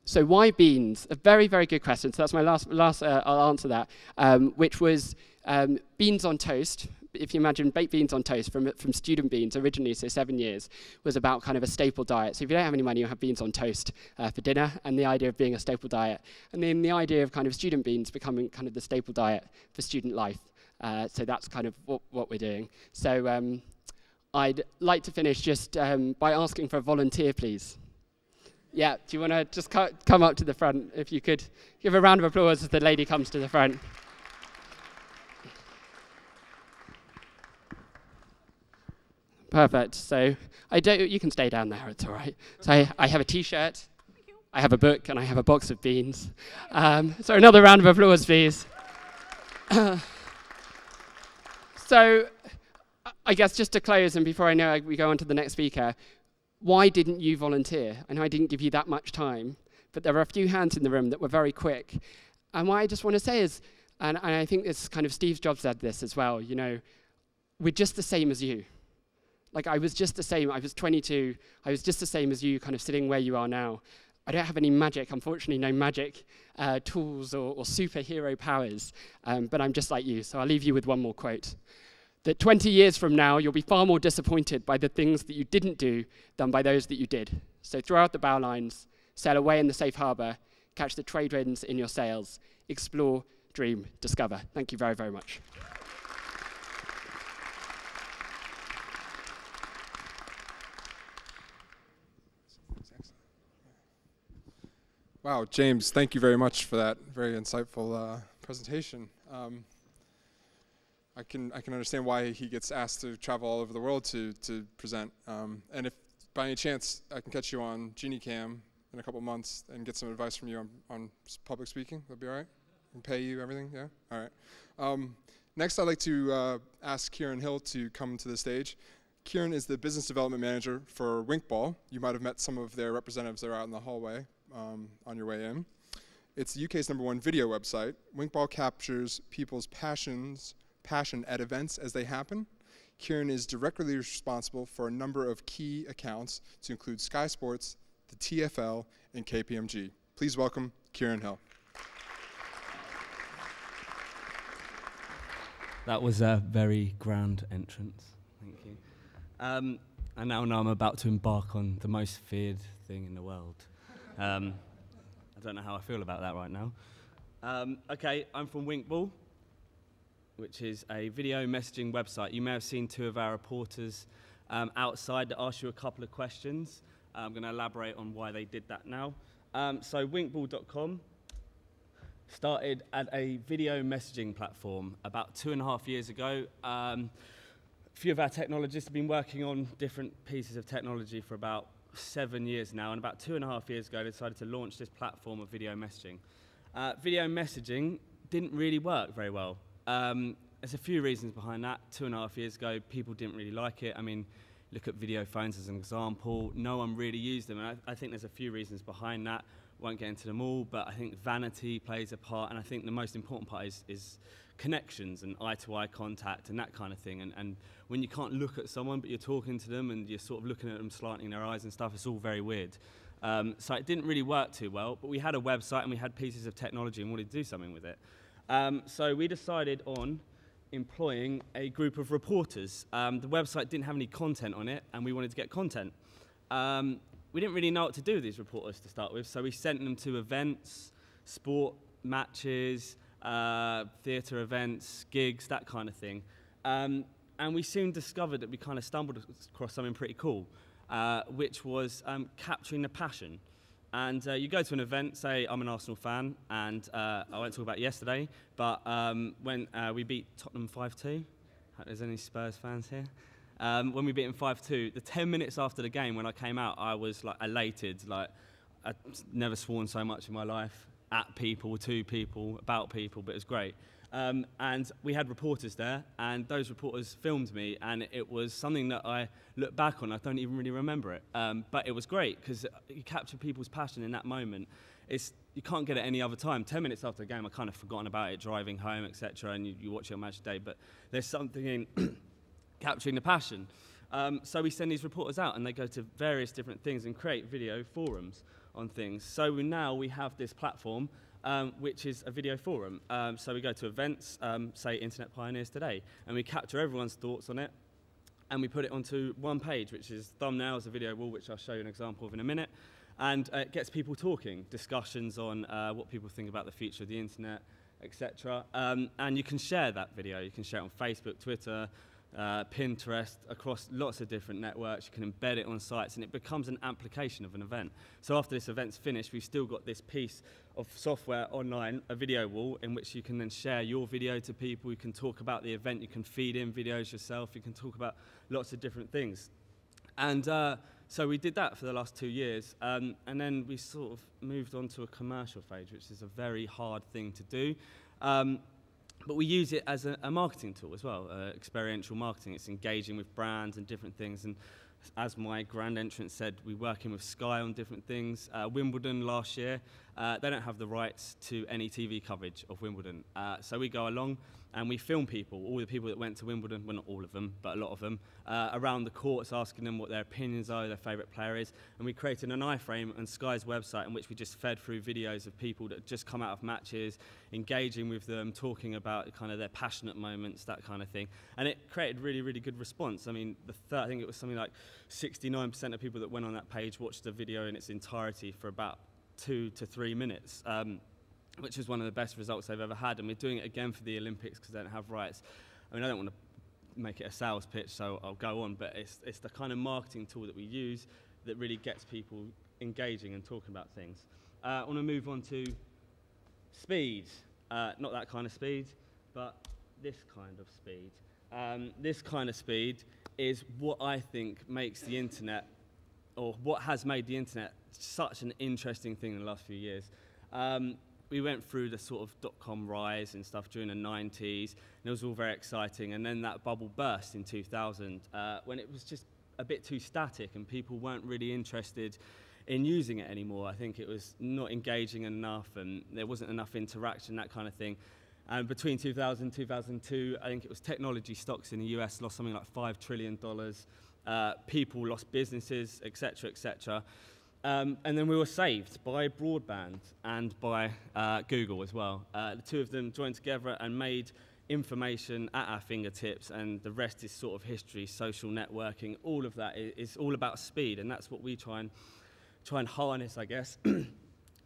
So why beans? A very, very good question. So that's my last I'll answer that, which was beans on toast. If you imagine baked beans on toast from student beans originally, so 7 years, was about kind of a staple diet. So if you don't have any money, you'll have beans on toast for dinner, and the idea of being a staple diet. And then the idea of kind of student beans becoming kind of the staple diet for student life. So that's kind of what we're doing. So I'd like to finish just by asking for a volunteer, please. Yeah, do you want to just come up to the front? If you could give a round of applause as the lady comes to the front. Perfect. So you can stay down there, it's all right. So I have a T-shirt, I have a book, and I have a box of beans. So another round of applause, please. So I guess just to close, and before I know we go on to the next speaker, why didn't you volunteer? I know I didn't give you that much time, but there were a few hands in the room that were very quick. And what I just want to say is, and I think it's kind of Steve Jobs said this as well, you know, we're just the same as you. Like, I was just the same. I was 22. I was just the same as you, kind of sitting where you are now. I don't have any magic, unfortunately, no magic tools or superhero powers, but I'm just like you. So I'll leave you with one more quote. That 20 years from now, you'll be far more disappointed by the things that you didn't do than by those that you did. So throw out the bow lines, sail away in the safe harbor, catch the trade winds in your sails, explore, dream, discover. Thank you very, very much. Wow, James, thank you very much for that very insightful presentation. I can understand why he gets asked to travel all over the world to present. And if by any chance I can catch you on GenieCam in a couple months and get some advice from you on public speaking, that'd be all right? And pay you everything, yeah? All right. Next, I'd like to ask Kieran Hill to come to the stage. Kieran is the business development manager for Winkball. You might have met some of their representatives that are out in the hallway on your way in. It's the UK's #1 video website. Winkball captures people's passion at events as they happen. Kieran is directly responsible for a number of key accounts to include Sky Sports, the TFL, and KPMG. Please welcome Kieran Hill. That was a very grand entrance. Thank you. And now I'm about to embark on the most feared thing in the world. I don't know how I feel about that right now. Okay, I'm from Winkball, which is a video messaging website. You may have seen two of our reporters outside that asked you a couple of questions. I'm going to elaborate on why they did that now. So Winkball.com started as a video messaging platform about 2.5 years ago. A few of our technologists have been working on different pieces of technology for about 7 years now, and about 2.5 years ago they decided to launch this platform of video messaging. Video messaging didn't really work very well. There's a few reasons behind that. 2.5 years ago, people didn't really like it. I mean, look at video phones as an example. No one really used them, and I think there's a few reasons behind that. Won't get into them all, but I think vanity plays a part, and I think the most important part is connections and eye-to-eye contact and that kind of thing. And when you can't look at someone, but you're talking to them and you're sort of looking at them, slanting their eyes and stuff, it's all very weird. So it didn't really work too well, but we had a website and we had pieces of technology and wanted to do something with it. So we decided on employing a group of reporters. The website didn't have any content on it, and we wanted to get content. We didn't really know what to do with these reporters to start with, so we sent them to events, sport matches, theatre events, gigs, that kind of thing. And we soon discovered that we kind of stumbled across something pretty cool, which was capturing the passion. And you go to an event, say I'm an Arsenal fan, and I won't talk about yesterday, but when we beat Tottenham 5-2, hope there's any Spurs fans here. When we beat them 5-2, the 10 minutes after the game when I came out, I was like elated. Like, I'd never sworn so much in my life, at people, to people, about people, but it was great. And we had reporters there, and those reporters filmed me, and it was something that I look back on. I don't even really remember it, but it was great because you capture people's passion in that moment. You can't get it any other time. 10 minutes after the game, I kind of forgotten about it, driving home, etc., and you watch it on match day, but there's something in capturing the passion. So we send these reporters out, and they go to various different things and create video forums on things. So now we have this platform, which is a video forum. So we go to events, say Internet Pioneers Today, and we capture everyone's thoughts on it, and we put it onto one page, which is thumbnails, a video wall, which I'll show you an example of in a minute, and it gets people talking, discussions on what people think about the future of the internet, etc. And you can share that video. You can share it on Facebook, Twitter, Pinterest, across lots of different networks. You can embed it on sites, and it becomes an application of an event. So after this event's finished, we've still got this piece of software online, a video wall, in which you can then share your video to people. You can talk about the event, you can feed in videos yourself, you can talk about lots of different things. And so we did that for the last 2 years, and then we sort of moved on to a commercial phase, which is a very hard thing to do. But we use it as a marketing tool as well, experiential marketing. It's engaging with brands and different things. And as my grand entrance said, we're working with Sky on different things. Wimbledon last year, they don't have the rights to any TV coverage of Wimbledon. So we go along and we film people, all the people that went to Wimbledon, well, not all of them, but a lot of them, around the courts, asking them what their opinions are, their favourite player is. And we created an iframe on Sky's website in which we just fed through videos of people that had just come out of matches, engaging with them, talking about kind of their passionate moments, that kind of thing. And it created really, really good response. I mean, I think it was something like 69% of people that went on that page watched the video in its entirety for about 2 to 3 minutes. Which is one of the best results they've ever had, and we're doing it again for the Olympics because they don't have rights. I mean, I don't want to make it a sales pitch, so I'll go on, but it's the kind of marketing tool that we use that really gets people engaging and talking about things. I want to move on to speed. Not that kind of speed, but this kind of speed. This kind of speed is what I think makes the internet, or what has made the internet such an interesting thing in the last few years. we went through the sort of dot-com rise and stuff during the 90s, and it was all very exciting. And then that bubble burst in 2000 when it was just a bit too static and people weren't really interested in using it anymore. I think it was not engaging enough and there wasn't enough interaction, that kind of thing. And between 2000 and 2002, I think it was technology stocks in the US lost something like $5 trillion. People lost businesses, etc., etc. And then we were saved by broadband and by Google as well. The two of them joined together and made information at our fingertips, and the rest is sort of history, social networking. All of that is all about speed, and that's what we try and harness, I guess.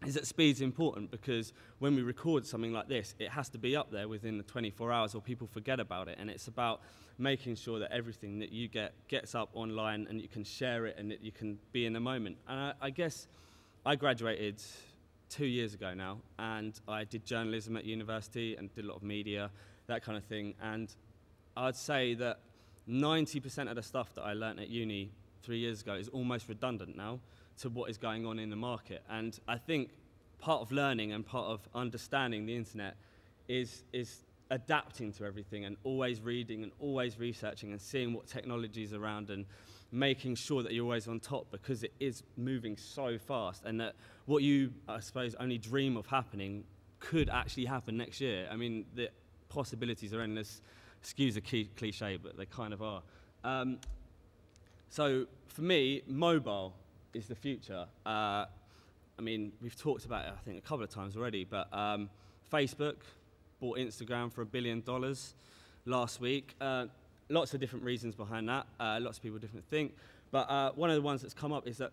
Is that speed's important, because when we record something like this, it has to be up there within the 24 hours or people forget about it. And it's about making sure that everything that you get gets up online and you can share it and that you can be in the moment. And I guess I graduated 2 years ago now, and I did journalism at university and did a lot of media, that kind of thing. And I'd say that 90% of the stuff that I learnt at uni 3 years ago is almost redundant now to what is going on in the market. And I think part of learning and part of understanding the internet is adapting to everything and always reading and always researching and seeing what technology is around and making sure that you're always on top, because it is moving so fast, and that what you, I suppose, only dream of happening could actually happen next year. I mean, the possibilities are endless. Excuse a cliche, but they kind of are. So for me, mobile is the future. I mean, we've talked about it, I think, a couple of times already, but Facebook bought Instagram for $1 billion last week. Lots of different reasons behind that. Lots of people different think. But one of the ones that's come up is that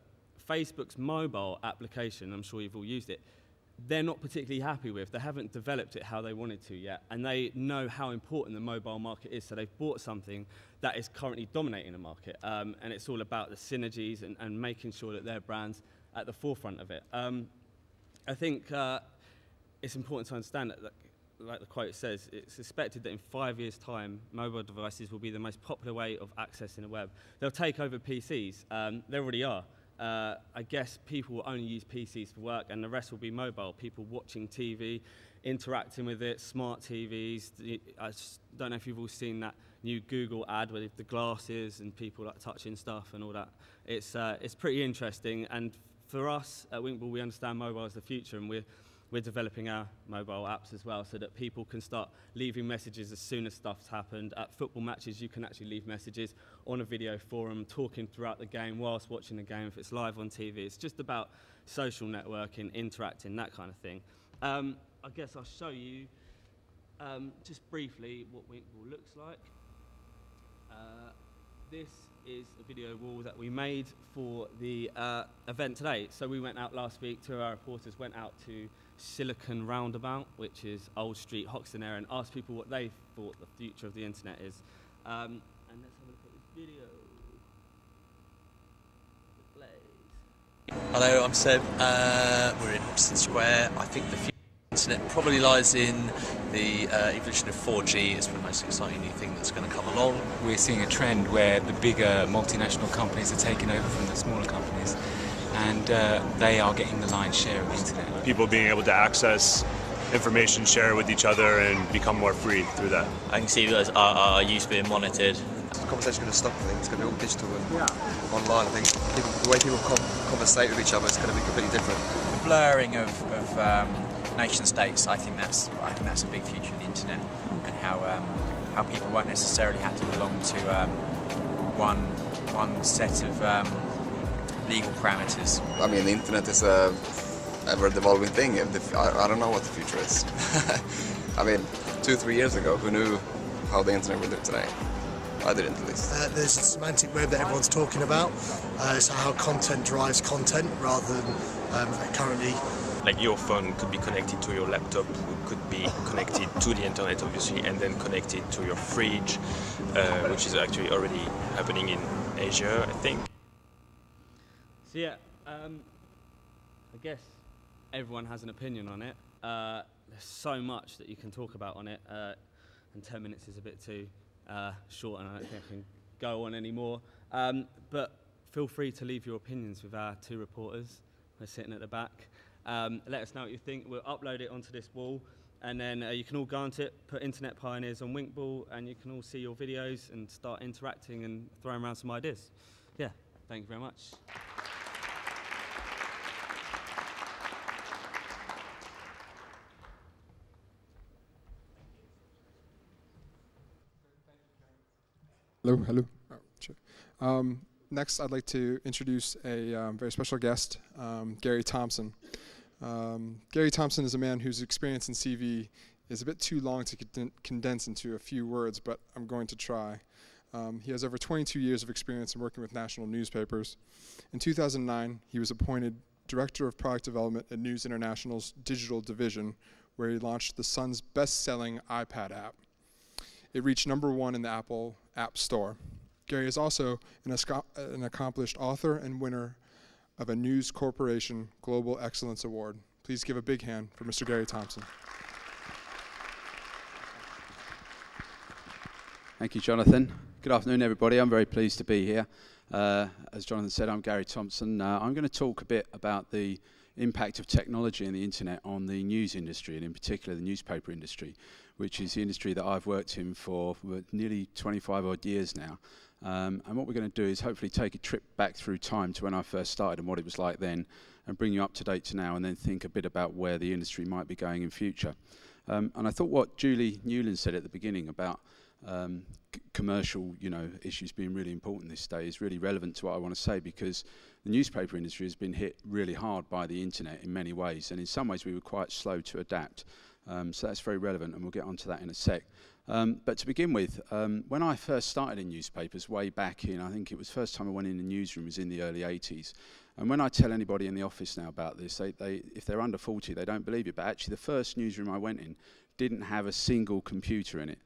Facebook's mobile application, I'm sure you've all used it, they're not particularly happy with. They haven't developed it how they wanted to yet, and they know how important the mobile market is, so they've bought something that is currently dominating the market, and it's all about the synergies and making sure that their brand's at the forefront of it. I think it's important to understand that, like the quote says, it's expected that in 5 years' time, mobile devices will be the most popular way of accessing the web. They'll take over PCs. They already are. I guess people will only use PCs for work, and the rest will be mobile. People watching TV, interacting with it, smart TVs. I just don't know if you've all seen that new Google ad with the glasses and people like touching stuff and all that. It's pretty interesting, and for us at Winkball, we understand mobile is the future, and we're developing our mobile apps as well, so that people can start leaving messages as soon as stuff's happened. At football matches, you can actually leave messages on a video forum, talking throughout the game whilst watching the game if it's live on TV. It's just about social networking, interacting, that kind of thing. I guess I'll show you just briefly what Winkball looks like. This is a video wall that we made for the event today. So we went out last week, two of our reporters went out to Silicon Roundabout, which is Old Street, Hoxton area, and asked people what they thought the future of the internet is. And let's have a look at this video. Hello, I'm Seb. We're in Hoxton Square. I think the future of the internet probably lies in the evolution of 4G. It's the most exciting new thing that's going to come along. We're seeing a trend where the bigger multinational companies are taking over from the smaller companies, and they are getting the lion's share of the internet. People being able to access information, share with each other, and become more free through that. I can see that our use being monitored. The conversation's going to stop, I think. It's going to be all digital and online, I think. The way people conversate with each other is going to be completely different. The blurring of nation states, I think that's a big future of the internet, and how people won't necessarily have to belong to one set of legal parameters. I mean, the internet is a ever-devolving thing. I don't know what the future is. I mean, 2-3 years ago, who knew how the internet would look today? I didn't, at least. There's a semantic web that everyone's talking about. So how content drives content rather than currently. Like your phone could be connected to your laptop, could be connected to the internet, obviously, and then connected to your fridge, which is actually already happening in Asia, I think. So yeah, I guess everyone has an opinion on it. There's so much that you can talk about on it, and 10 minutes is a bit too short, and I don't think I can go on anymore. But feel free to leave your opinions with our two reporters. They're sitting at the back. Let us know what you think. We'll upload it onto this wall, and then you can all go onto it, put Internet Pioneers on Winkball, and you can all see your videos and start interacting and throwing around some ideas. Yeah, thank you very much. Hello, hello. Oh, sure. Next, I'd like to introduce a very special guest, Gary Thompson. Gary Thompson is a man whose experience in CV is a bit too long to condense into a few words, but I'm going to try. He has over 22 years of experience in working with national newspapers. In 2009, he was appointed Director of Product Development at News International's digital division, where he launched the Sun's best-selling iPad app. It reached #1 in the Apple App Store. Gary is also an accomplished author and winner of a News Corporation Global Excellence Award. Please give a big hand for Mr. Gary Thompson. Thank you, Jonathan. Good afternoon, everybody. I'm very pleased to be here. As Jonathan said, I'm Gary Thompson. I'm going to talk a bit about the impact of technology and the internet on the news industry, and in particular the newspaper industry, which is the industry that I've worked in for nearly 25 odd years now. And what we're going to do is hopefully take a trip back through time to when I first started and what it was like then, and bring you up to date to now, and then think a bit about where the industry might be going in future. And I thought what Julie Newland said at the beginning about commercial, issues being really important this day is really relevant to what I want to say, because the newspaper industry has been hit really hard by the internet in many ways, and in some ways we were quite slow to adapt. So that's very relevant, and we'll get onto that in a sec. But to begin with, when I first started in newspapers way back in, I think it was the first time I went in the newsroom was in the early 80s. And when I tell anybody in the office now about this, if they're under 40, they don't believe it. But actually the first newsroom I went in didn't have a single computer in it.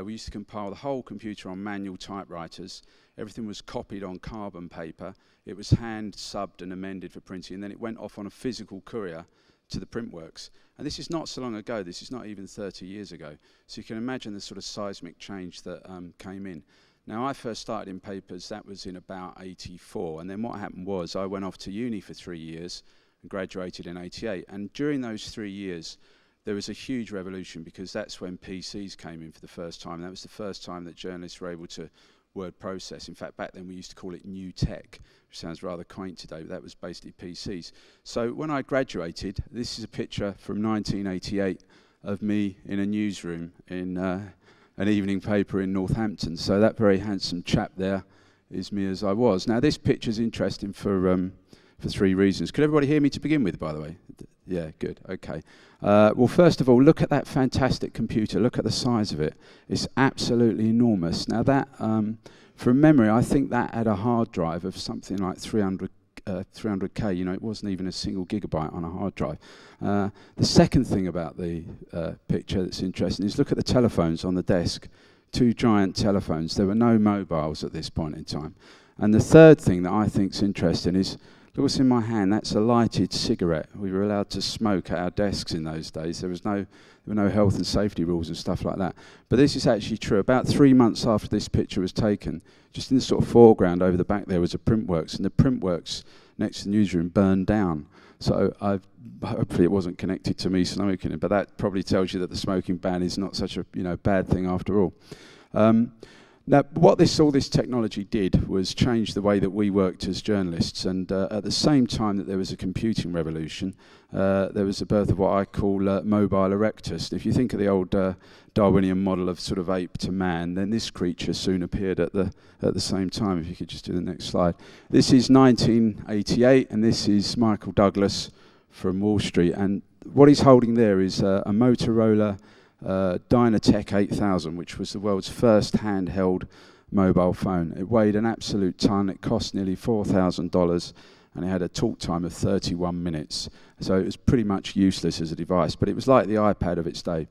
We used to compile the whole computer on manual typewriters. Everything was copied on carbon paper. It was hand subbed and amended for printing, and then it went off on a physical courier to the print works. And this is not so long ago. This is not even 30 years ago. So you can imagine the sort of seismic change that came in. Now, I first started in papers, that was in about 84. And then what happened was I went off to uni for 3 years and graduated in 88. And during those 3 years, there was a huge revolution, because that's when PCs came in for the first time. That was the first time that journalists were able to word process. In fact, back then we used to call it new tech, which sounds rather quaint today, but that was basically PCs. So when I graduated, this is a picture from 1988 of me in a newsroom in an evening paper in Northampton. So that very handsome chap there is me as I was. Now this picture's interesting for 3 reasons. Could everybody hear me to begin with, by the way? Yeah, good, okay. Well, first of all, look at that fantastic computer. Look at the size of it. It's absolutely enormous. Now that, from memory, I think that had a hard drive of something like 300K. It wasn't even a single gigabyte on a hard drive. The second thing about the picture that's interesting is look at the telephones on the desk. 2 giant telephones. There were no mobiles at this point in time. And the third thing that I think's interesting is, look what's in my hand. That's a lighted cigarette. We were allowed to smoke at our desks in those days. There were no health and safety rules and stuff like that. But this is actually true. About 3 months after this picture was taken, just in the sort of foreground over the back there was a printworks, and the printworks next to the newsroom burned down. So hopefully it wasn't connected to me smoking it, but that probably tells you that the smoking ban is not such a bad thing after all. Now, what all this technology did was change the way that we worked as journalists, and at the same time that there was a computing revolution, there was the birth of what I call mobile erectus. If you think of the old Darwinian model of sort of ape to man, then this creature soon appeared at the same time. If you could just do the next slide. This is 1988, and this is Michael Douglas from Wall Street, and what he's holding there is a Motorola Dynatec 8000, which was the world's first handheld mobile phone. It weighed an absolute ton. It cost nearly $4,000, and it had a talk time of 31 minutes. So it was pretty much useless as a device, but it was like the iPad of its day.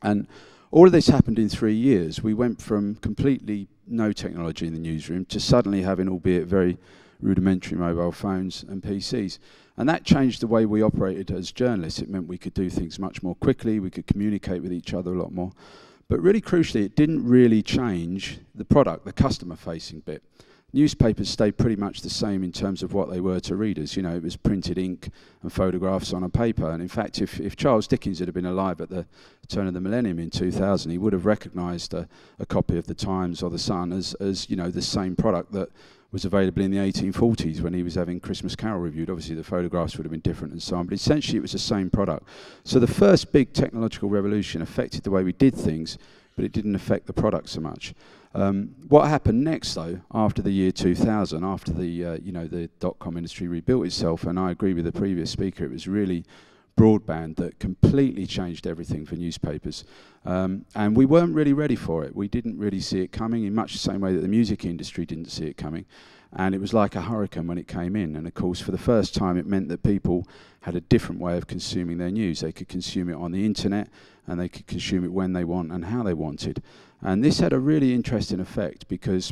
And all of this happened in 3 years. We went from completely no technology in the newsroom to suddenly having, albeit very rudimentary, mobile phones and PCs. And that changed the way we operated as journalists. It meant we could do things much more quickly, we could communicate with each other a lot more. But really crucially, it didn't really change the product, the customer-facing bit. newspapers stayed pretty much the same in terms of what they were to readers. You know, it was printed ink and photographs on a paper. And in fact, if Charles Dickens had been alive at the turn of the millennium in 2000, he would have recognised a copy of the Times or the Sun as you know, the same product that was available in the 1840s when he was having Christmas Carol reviewed. Obviously the photographs would have been different and so on, but essentially it was the same product. So the first big technological revolution affected the way we did things, but it didn't affect the product so much. What happened next, though, after the year 2000, after the you know, the dot-com industry rebuilt itself, and I agree with the previous speaker, it was really broadband that completely changed everything for newspapers. And we weren't really ready for it. We didn't really see it coming in much the same way that the music industry didn't see it coming. And it was like a hurricane when it came in. And of course, for the first time, it meant that people had a different way of consuming their news. They could consume it on the internet, and they could consume it when they want and how they wanted. And this had a really interesting effect because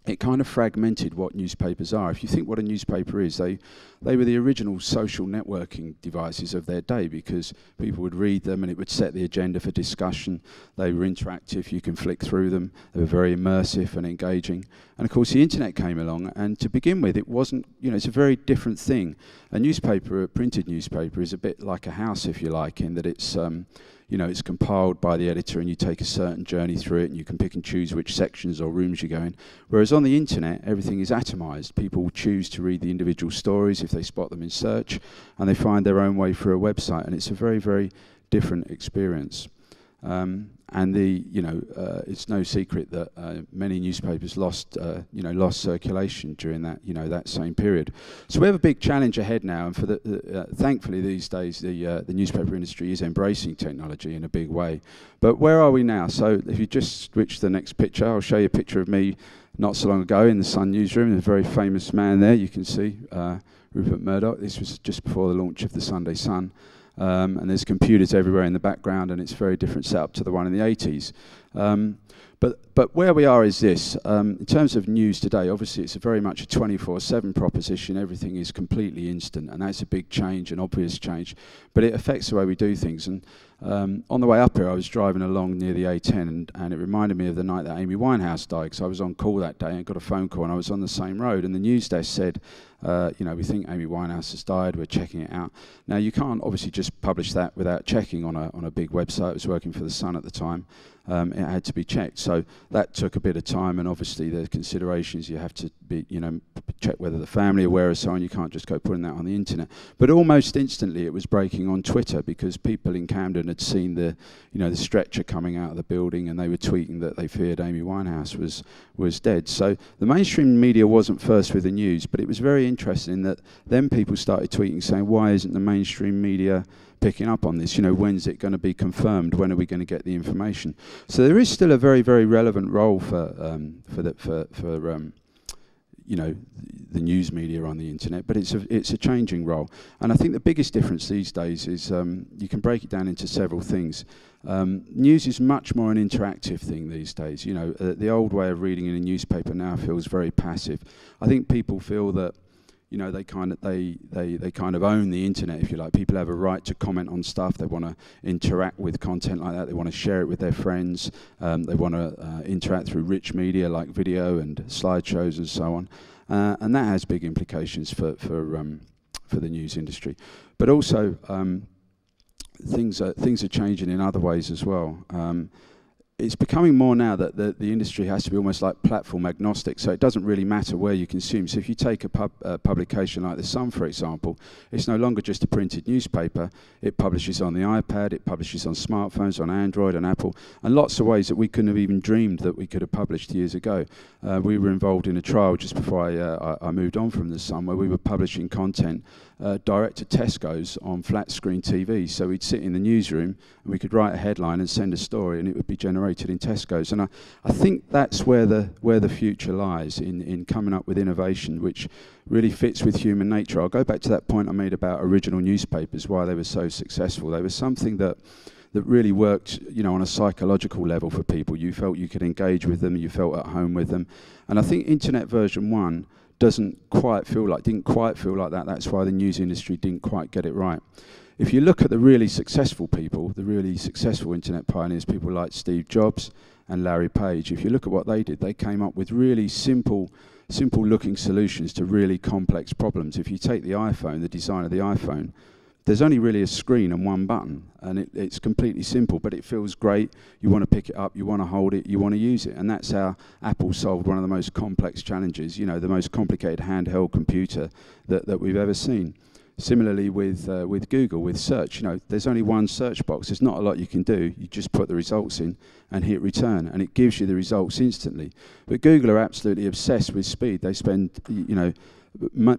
it kind of fragmented what newspapers are. If you think what a newspaper is, they were the original social networking devices of their day, because people would read them and it would set the agenda for discussion. They were interactive, you can flick through them, they were very immersive and engaging. And of course the internet came along, and to begin with it wasn't, you know, it's a very different thing. A newspaper, a printed newspaper, is a bit like a house, if you like, in that it's you know, it's compiled by the editor and you take a certain journey through it and you can pick and choose which sections or rooms you go in. Whereas on the internet, everything is atomized. People choose to read the individual stories if they spot them in search, and they find their own way through a website, and it's a very, very different experience. And you know, it's no secret that many newspapers lost circulation during that, you know, that same period. So we have a big challenge ahead now, and for thankfully these days the newspaper industry is embracing technology in a big way. But where are we now? So if you just switch to the next picture, I'll show you a picture of me not so long ago in the Sun newsroom. There's a very famous man there, you can see, Rupert Murdoch. This was just before the launch of the Sunday Sun. And there's computers everywhere in the background, and it's a very different setup to the one in the 80s. But where we are is this. In terms of news today, obviously it's very much a 24/7 proposition. Everything is completely instant, and that's a big change, an obvious change. But it affects the way we do things. And on the way up here, I was driving along near the A10, and it reminded me of the night that Amy Winehouse died, because I was on call that day and got a phone call, and I was on the same road, and the news desk said, you know, we think Amy Winehouse has died, we're checking it out. Now, you can't obviously just publish that without checking on a big website. I was working for the Sun at the time. It had to be checked, so that took a bit of time, and obviously the considerations, you have to be, you know, check whether the family are aware and so on. You can't just go putting that on the internet. But almost instantly it was breaking on Twitter, because people in Camden had seen the, you know, the stretcher coming out of the building, and they were tweeting that they feared Amy Winehouse was dead. So the mainstream media wasn't first with the news, but it was very interesting that then people started tweeting saying, why isn't the mainstream media picking up on this? You know, when's it going to be confirmed? When are we going to get the information? So there is still a very, very relevant role for you know, the news media on the internet, but it's a changing role. And I think the biggest difference these days is you can break it down into several things. News is much more an interactive thing these days. You know, the old way of reading in a newspaper now feels very passive. I think people feel that, you know, they kind of own the internet, if you like. People have a right to comment on stuff. They want to interact with content like that. They want to share it with their friends. They want to interact through rich media like video and slideshows and so on. And that has big implications for the news industry. But also, things are changing in other ways as well. It's becoming more now that the industry has to be almost like platform agnostic, so it doesn't really matter where you consume. So if you take a publication like The Sun, for example, it's no longer just a printed newspaper. It publishes on the iPad, it publishes on smartphones, on Android and Apple, and lots of ways that we couldn't have even dreamed that we could have published years ago. We were involved in a trial just before I moved on from The Sun, where we were publishing content direct to Tesco's on flat screen TV. So we'd sit in the newsroom and we could write a headline and send a story, and it would be generated in Tesco's. And I think that's where the future lies, in coming up with innovation which really fits with human nature. I'll go back to that point I made about original newspapers, why they were so successful. They were something that really worked, you know, on a psychological level for people. You felt you could engage with them, you felt at home with them. And I think Internet version 1 didn't quite feel like that. That's why the news industry didn't quite get it right. If you look at the really successful people, the really successful internet pioneers, people like Steve Jobs and Larry Page, if you look at what they did, they came up with really simple simple looking solutions to really complex problems. If you take the iPhone, the design of the iPhone, there's only really a screen and one button, and it's completely simple, but it feels great. You want to pick it up, you want to hold it, you want to use it, and that's how Apple solved one of the most complex challenges, you know, the most complicated handheld computer that we've ever seen. Similarly with Google, with search, you know, there's only one search box. There's not a lot you can do. You just put the results in and hit return, and it gives you the results instantly. But Google are absolutely obsessed with speed. They spend, you know,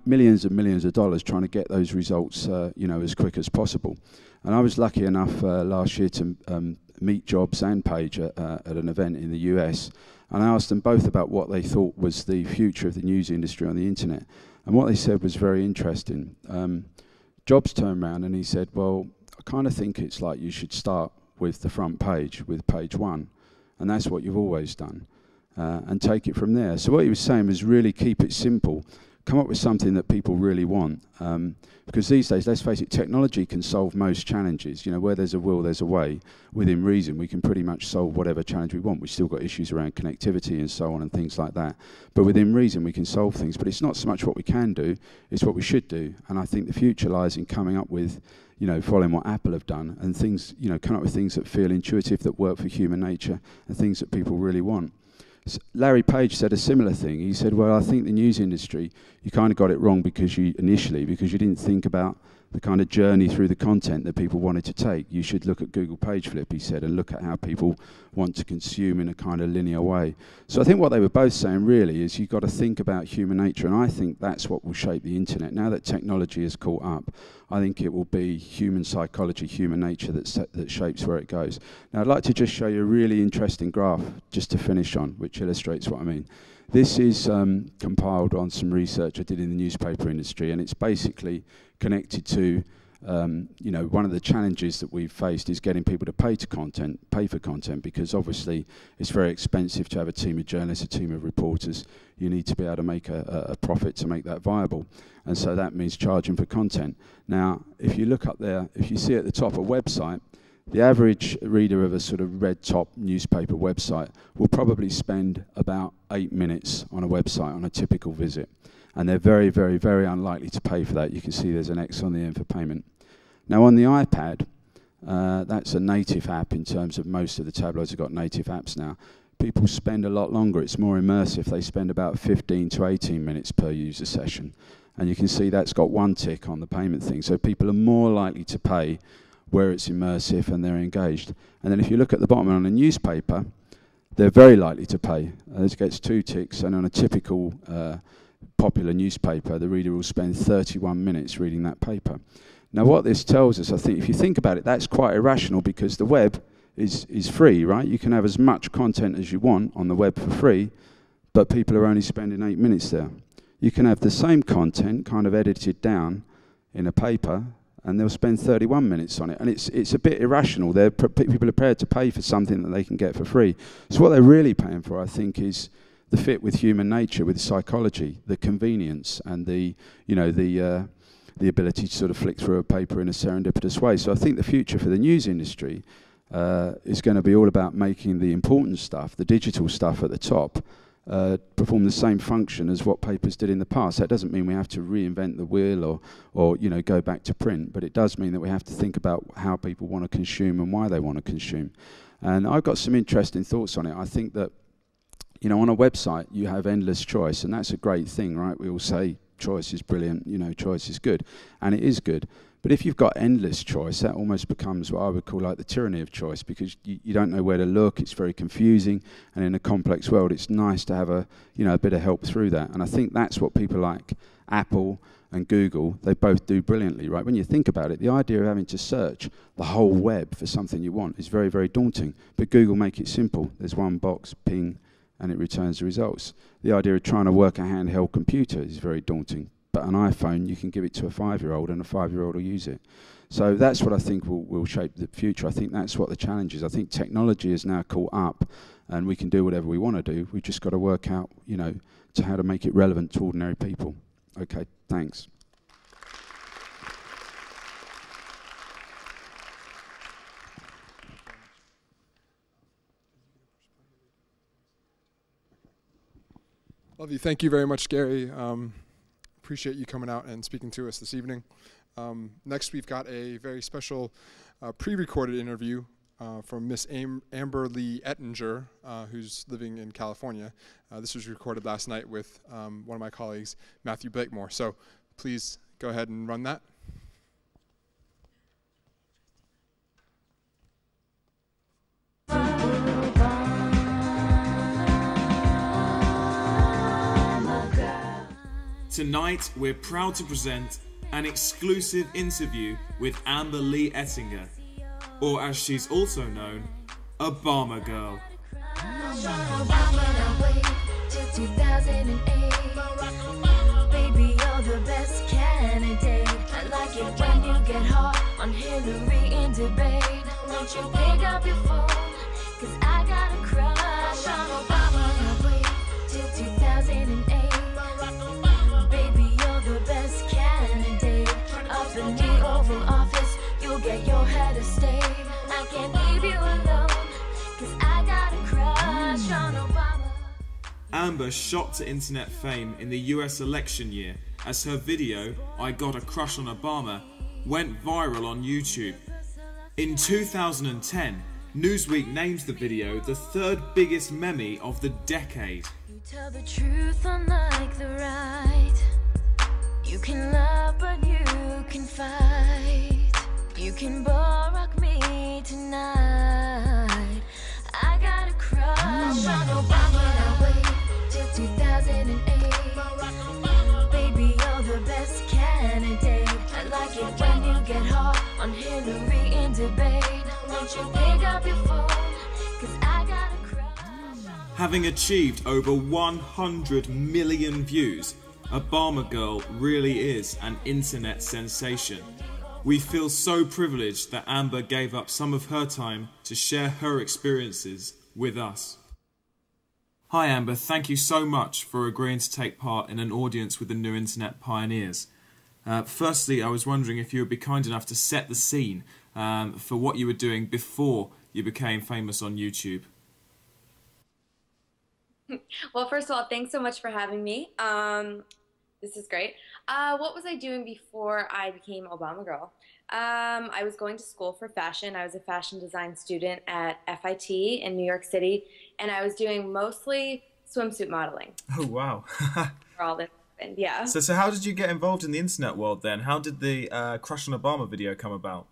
millions and millions of dollars trying to get those results, you know, as quick as possible. And I was lucky enough last year to meet Jobs and Page at an event in the US, and I asked them both about what they thought was the future of the news industry on the internet. And what they said was very interesting. Jobs turned around and he said, well, I kind of think it's like you should start with the front page, with page one, and that's what you've always done, and take it from there. So what he was saying was really keep it simple. Come up with something that people really want. Because these days, let's face it, technology can solve most challenges. You know, where there's a will, there's a way. Within reason, we can pretty much solve whatever challenge we want. We've still got issues around connectivity and so on and things like that. But within reason, we can solve things. But it's not so much what we can do, it's what we should do. And I think the future lies in coming up with, you know, following what Apple have done, and things, you know, come up with things that feel intuitive, that work for human nature, and things that people really want. Larry Page said a similar thing. He said, well, I think the news industry, you kind of got it wrong because you didn't think about the kind of journey through the content that people wanted to take. You should look at Google Page Flip, he said, and look at how people want to consume in a kind of linear way. So I think what they were both saying really is you've got to think about human nature, and I think that's what will shape the internet. Now that technology has caught up, I think it will be human psychology, human nature that shapes where it goes. Now I'd like to just show you a really interesting graph just to finish on, which illustrates what I mean. This is compiled on some research I did in the newspaper industry, and it's basically connected to, you know, one of the challenges that we've faced is getting people to pay for content, because obviously it's very expensive to have a team of journalists, a team of reporters. You need to be able to make a profit to make that viable, and so that means charging for content. Now, if you look up there, if you see at the top a website, the average reader of a sort of red top newspaper website will probably spend about 8 minutes on a website on a typical visit. And they're very, very, very unlikely to pay for that. You can see there's an X on the end for payment. Now on the iPad, that's a native app in terms of most of the tabloids have got native apps now. People spend a lot longer. It's more immersive. They spend about 15 to 18 minutes per user session. And you can see that's got one tick on the payment thing. So people are more likely to pay where it's immersive and they're engaged. And then if you look at the bottom on a newspaper, they're very likely to pay. This gets 2 ticks, and on a typical popular newspaper, the reader will spend 31 minutes reading that paper. Now what this tells us, I think, if you think about it, that's quite irrational, because the web is free, right? You can have as much content as you want on the web for free, but people are only spending 8 minutes there. You can have the same content kind of edited down in a paper, and they'll spend 31 minutes on it. And it's a bit irrational. People are prepared to pay for something that they can get for free. So what they're really paying for, I think, is the fit with human nature, with psychology, the convenience, and the ability to sort of flick through a paper in a serendipitous way. So I think the future for the news industry is going to be all about making the important stuff, the digital stuff at the top, perform the same function as what papers did in the past. That doesn't mean we have to reinvent the wheel or you know, go back to print, but it does mean that we have to think about how people want to consume and why they want to consume. And I've got some interesting thoughts on it. I think that, you know, on a website you have endless choice, and that's a great thing, right? We all say choice is brilliant, you know, choice is good, and it is good. But if you've got endless choice, that almost becomes what I would call like the tyranny of choice, because you don't know where to look. It's very confusing, and in a complex world, it's nice to have a bit of help through that. And I think that's what people like Apple and Google, they both do brilliantly, right? When you think about it, the idea of having to search the whole web for something you want is very, very daunting. But Google make it simple. There's one box, ping, and it returns the results. The idea of trying to work a handheld computer is very daunting. But an iPhone, you can give it to a 5-year-old, and a 5-year-old will use it. So that's what I think will shape the future. I think that's what the challenge is. I think technology is now caught up, and we can do whatever we want to do. We've just got to work out, you know, to how to make it relevant to ordinary people. Okay, thanks. Lovely. Thank you very much, Gary. Appreciate you coming out and speaking to us this evening. Next, we've got a very special pre-recorded interview from Miss Amber Lee Ettinger, who's living in California. This was recorded last night with one of my colleagues, Matthew Blakemore. So please go ahead and run that. Tonight, we're proud to present an exclusive interview with Amber Lee Ettinger, or as she's also known, Obama Girl. Baby, you're the best candidate. I like it when you get hot on Hillary in debate. Won't you pick up your phone? 'Cause I got a crush on Obama. Now wait till 2008. Baby, you're the best candidate. Up in the Oval Office, you'll get your head of state. I can't leave you alone, 'cause I got a crush on Obama. Amber shot to internet fame in the US election year as her video, I Got a Crush on Obama, went viral on YouTube. In 2010, Newsweek named the video the third biggest meme of the decade. You tell the truth unlike the right. You can love but you can fight. You can barack me tonight. I got a crush on Obama. Now wait till 2008. Baby, you're the best candidate. I like it when you get hot on Hillary in debate. Won't you pick up your phone? 'Cause I got a crush. Having achieved over 100 million views, Obama Girl really is an internet sensation. We feel so privileged that Amber gave up some of her time to share her experiences with us. Hi Amber, thank you so much for agreeing to take part in an audience with the new internet pioneers. Firstly, I was wondering if you would be kind enough to set the scene for what you were doing before you became famous on YouTube. Well, first of all, thanks so much for having me. This is great. What was I doing before I became Obama Girl? I was going to school for fashion. I was a fashion design student at FIT in New York City, and I was doing mostly swimsuit modeling. Oh, wow. For all this happened, yeah. So how did you get involved in the internet world then? How did the Crush on Obama video come about?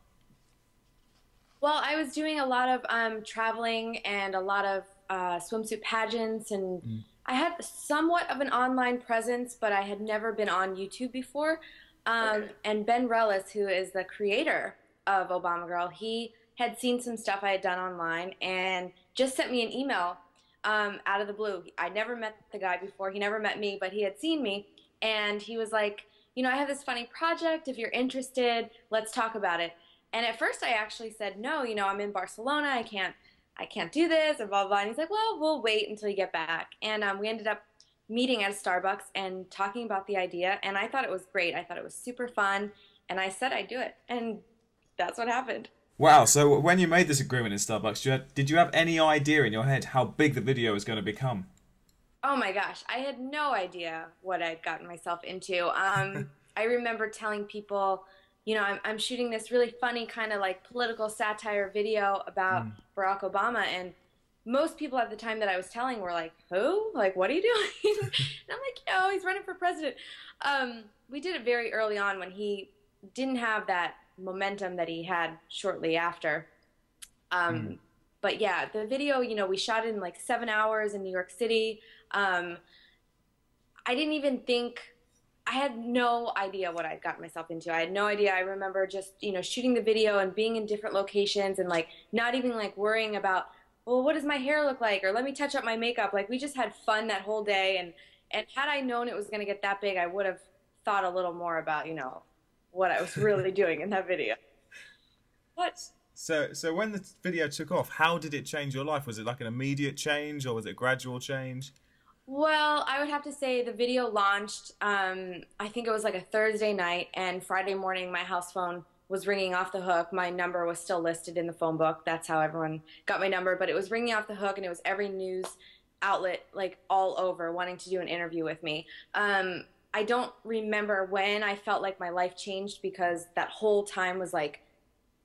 Well, I was doing a lot of traveling and a lot of swimsuit pageants, and I had somewhat of an online presence, but I had never been on YouTube before. And Ben Rellis, who is the creator of Obama Girl, he had seen some stuff I had done online and just sent me an email out of the blue. I never met the guy before. He never met me, but he had seen me. And he was like, you know, I have this funny project. If you're interested, let's talk about it. And at first I actually said, no, you know, I'm in Barcelona. I can't do this, and blah, blah. And he's like, well, we'll wait until you get back. And we ended up meeting at a Starbucks and talking about the idea. And I thought it was great. I thought it was super fun. And I said I'd do it. And that's what happened. Wow, so when you made this agreement in Starbucks, did you have any idea in your head how big the video was going to become? Oh my gosh, I had no idea what I'd gotten myself into. I remember telling people, you know, I'm shooting this really funny kind of like political satire video about Barack Obama, and most people at the time that I was telling were like, who? Like, what are you doing? And I'm like, yo, he's running for president. We did it very early on when he didn't have that momentum that he had shortly after. But yeah, the video, you know, we shot it in like 7 hours in New York City. I didn't even think, I had no idea what I'd gotten myself into. I had no idea. I remember just, you know, shooting the video and being in different locations and like not even like worrying about, well, what does my hair look like? Or let me touch up my makeup. Like we just had fun that whole day. And had I known it was going to get that big, I would have thought a little more about, you know, what I was really doing in that video. What? So when the video took off, how did it change your life? Was it like an immediate change or was it a gradual change? Well, I would have to say the video launched, I think it was like a Thursday night, and Friday morning my house phone was ringing off the hook. My number was still listed in the phone book. That's how everyone got my number, but it was ringing off the hook, and it was every news outlet like all over wanting to do an interview with me. I don't remember when I felt like my life changed, because that whole time was like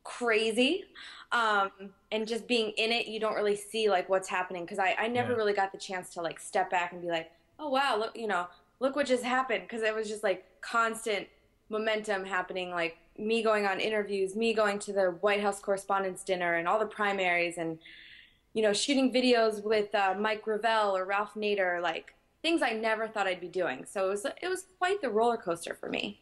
crazy. And just being in it, you don't really see like what's happening, because I never really got the chance to like step back and be like, oh wow, look, you know, look what just happened, because it was just like constant momentum happening, like me going on interviews, me going to the White House Correspondents' Dinner and all the primaries, and you know, shooting videos with Mike Gravel or Ralph Nader, like things I never thought I'd be doing. So it was quite the roller coaster for me.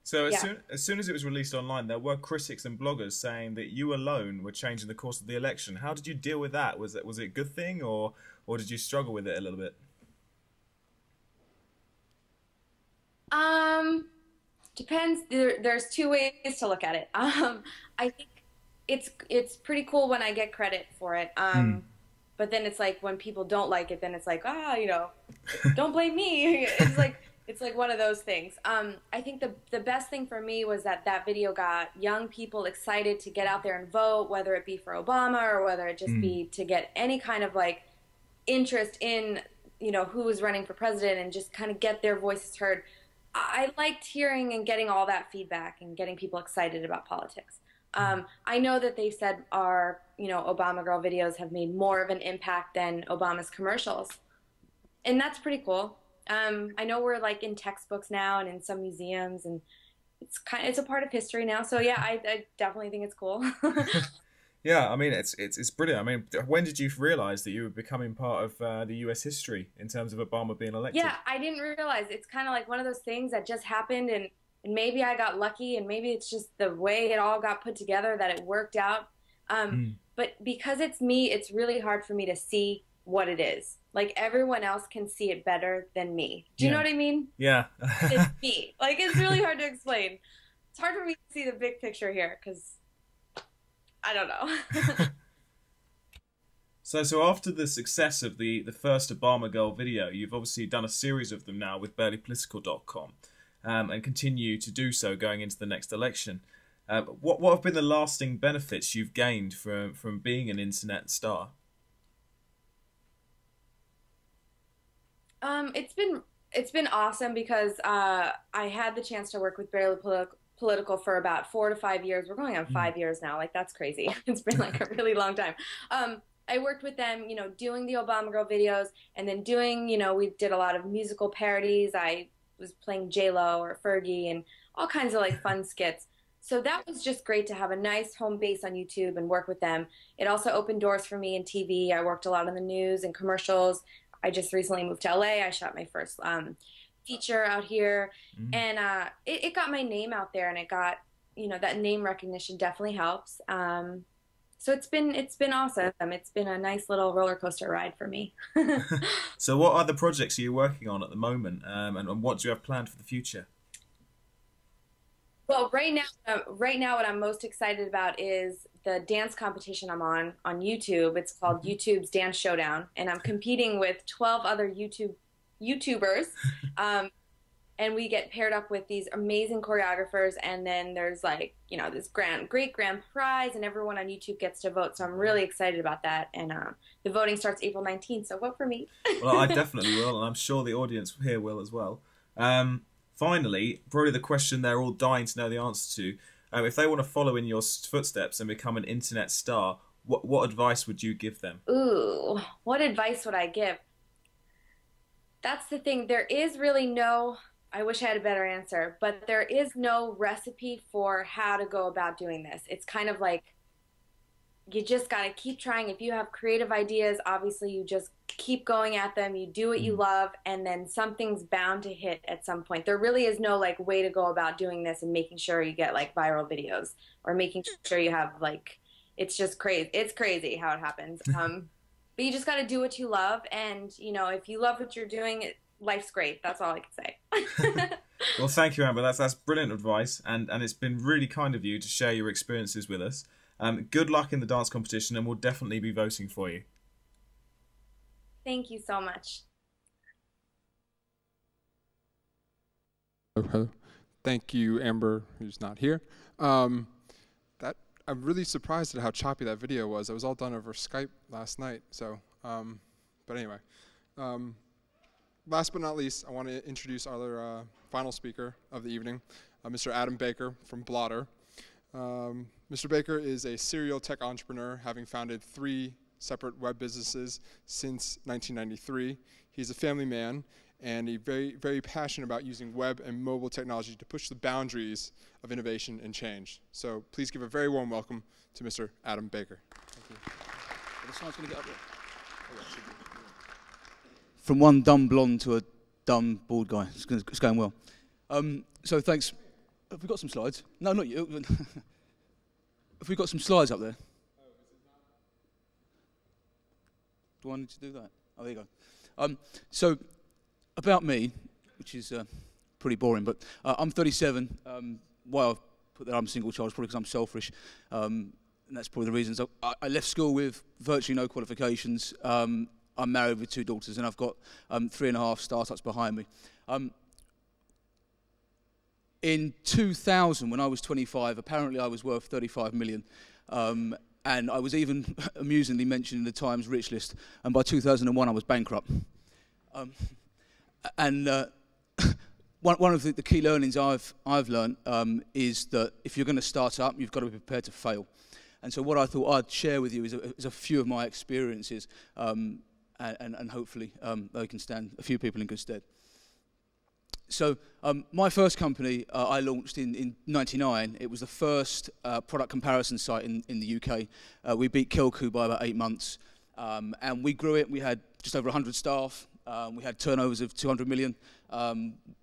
So as soon as it was released online, there were critics and bloggers saying that you alone were changing the course of the election. How did you deal with that? Was it a good thing, or did you struggle with it a little bit? Depends. There's two ways to look at it. I think it's pretty cool when I get credit for it. But then it's like when people don't like it, then it's like, you know, don't blame me. It's like one of those things. I think the best thing for me was that video got young people excited to get out there and vote, whether it be for Obama or whether it just be to get any kind of like interest in, you know, who was running for president, and just kind of get their voices heard. I liked hearing and getting all that feedback and getting people excited about politics. I know that they said our, you know, Obama Girl videos have made more of an impact than Obama's commercials. And that's pretty cool. I know we're like in textbooks now and in some museums, and it's a part of history now. So yeah, I definitely think it's cool. Yeah, I mean, it's brilliant. I mean, when did you realize that you were becoming part of the US history in terms of Obama being elected? Yeah, I didn't realize. It's kind of like one of those things that just happened, and maybe I got lucky, and maybe it's just the way it all got put together that it worked out. But because it's me, it's really hard for me to see what it is. Like, everyone else can see it better than me. Do you know what I mean? Yeah. It's me. Like, it's really hard to explain. It's hard for me to see the big picture here, because I don't know. So after the success of the first Obama Girl video, you've obviously done a series of them now with barelypolitical.com, and continue to do so going into the next election. What have been the lasting benefits you've gained from being an internet star? It's been awesome, because I had the chance to work with Barely Political for about 4 to 5 years. We're going on 5 years now. Like, that's crazy. It's been like a really long time. I worked with them, you know, doing the Obama Girl videos, and then doing, you know, we did a lot of musical parodies. I was playing J-Lo or Fergie and all kinds of like fun skits. So that was just great to have a nice home base on YouTube and work with them. It also opened doors for me in TV. I worked a lot in the news and commercials. I just recently moved to LA. I shot my first feature out here, and it got my name out there, and it got, you know, that name recognition definitely helps. So it's been awesome. It's been a nice little roller coaster ride for me. So what other projects are you working on at the moment, and what do you have planned for the future? Well, right now, what I'm most excited about is the dance competition I'm on YouTube. It's called YouTube's Dance Showdown, and I'm competing with 12 other YouTubers, and we get paired up with these amazing choreographers, and then there's like, you know, this great grand prize, and everyone on YouTube gets to vote. So I'm really excited about that, and the voting starts April 19th. So vote for me. Well, I definitely will, and I'm sure the audience here will as well. Finally, probably the question they're all dying to know the answer to: if they want to follow in your footsteps and become an internet star, what advice would you give them? Ooh, what advice would I give? That's the thing. There is really no, I wish I had a better answer, but there is no recipe for how to go about doing this. It's kind of like, you just got to keep trying. If you have creative ideas, obviously you just keep going at them. You do what you love, and then something's bound to hit at some point. There really is no like way to go about doing this and making sure you get like viral videos, or making sure you have like, it's just crazy. It's crazy how it happens. But you just got to do what you love, and you know, if you love what you're doing, life's great. That's all I can say. Well, thank you, Amber. That's brilliant advice, and it's been really kind of you to share your experiences with us. Good luck in the dance competition, and we'll definitely be voting for you. Thank you so much. Thank you, Amber, who's not here. I'm really surprised at how choppy that video was. It was all done over Skype last night, so But anyway, last but not least, I want to introduce our final speaker of the evening, Mr. Adam Baker from Blotter. Mr. Baker is a serial tech entrepreneur, having founded 3 separate web businesses since 1993. He's a family man, and he's very passionate about using web and mobile technology to push the boundaries of innovation and change. So please give a very warm welcome to Mr. Adam Baker. Thank you. The slide's going to get up there. From one dumb blonde to a dumb bald guy. It's going well. So thanks. Have we got some slides? No, not you. Have we got some slides up there? Do I need to do that? Oh, there you go. So, about me, which is pretty boring, but I'm 37. Why I've put that I'm a single child is probably because I'm selfish. And that's probably the reasons. I left school with virtually no qualifications. I'm married with 2 daughters, and I've got 3.5 startups behind me. In 2000, when I was 25, apparently I was worth 35 million. And I was even amusingly mentioned in the Times Rich list. And by 2001, I was bankrupt. One of the key learnings I've learned is that if you're going to start up, you've got to be prepared to fail. And so what I thought I'd share with you is a few of my experiences, and hopefully they can stand a few people in good stead. So my first company I launched in '99. It was the first product comparison site in the UK. We beat Kilku by about 8 months, and we grew it. We had just over 100 staff. We had turnovers of 200 million.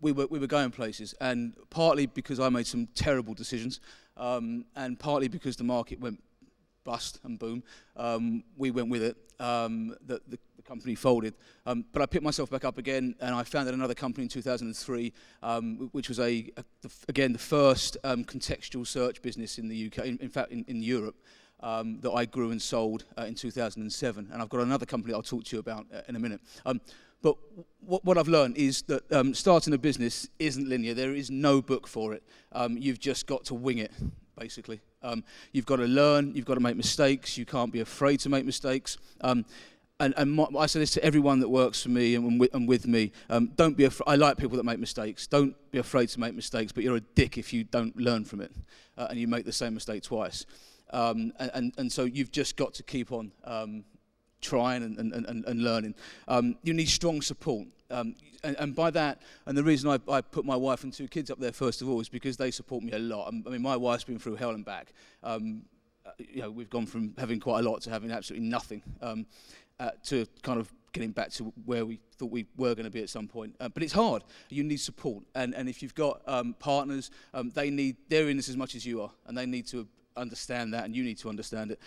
We were going places, and partly because I made some terrible decisions, and partly because the market went bust and boom, we went with it. The company folded, but I picked myself back up again, and I founded another company in 2003, which was again the first contextual search business in the UK, in fact in Europe, that I grew and sold in 2007. And I've got another company I'll talk to you about in a minute. But what I've learned is that starting a business isn't linear. There is no book for it. You've just got to wing it, basically. You've got to learn. You've got to make mistakes. You can't be afraid to make mistakes. I say this to everyone that works for me and with me. Don't be I like people that make mistakes. Don't be afraid to make mistakes, but you're a dick if you don't learn from it and you make the same mistake twice. And so you've just got to keep on trying and learning. You need strong support. And by that, and the reason I put my wife and 2 kids up there first of all is because they support me a lot. I mean, my wife's been through hell and back. You know, we've gone from having quite a lot to having absolutely nothing, to kind of getting back to where we thought we were going to be at some point. But it's hard. You need support. And if you've got partners, they're in this as much as you are, and they need to understand that, and you need to understand it.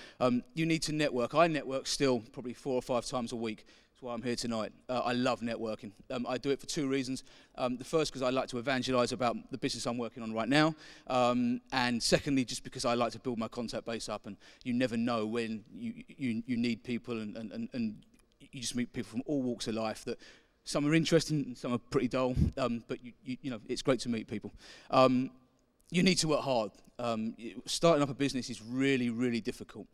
You need to network. I network still probably 4 or 5 times a week. That's why I'm here tonight. I love networking. I do it for 2 reasons. The first, because I like to evangelize about the business I'm working on right now. And secondly, just because I like to build my contact base up, and you never know when you need people, and you just meet people from all walks of life. That some are interesting and some are pretty dull, but you know, it's great to meet people. You need to work hard. Starting up a business is really, really difficult.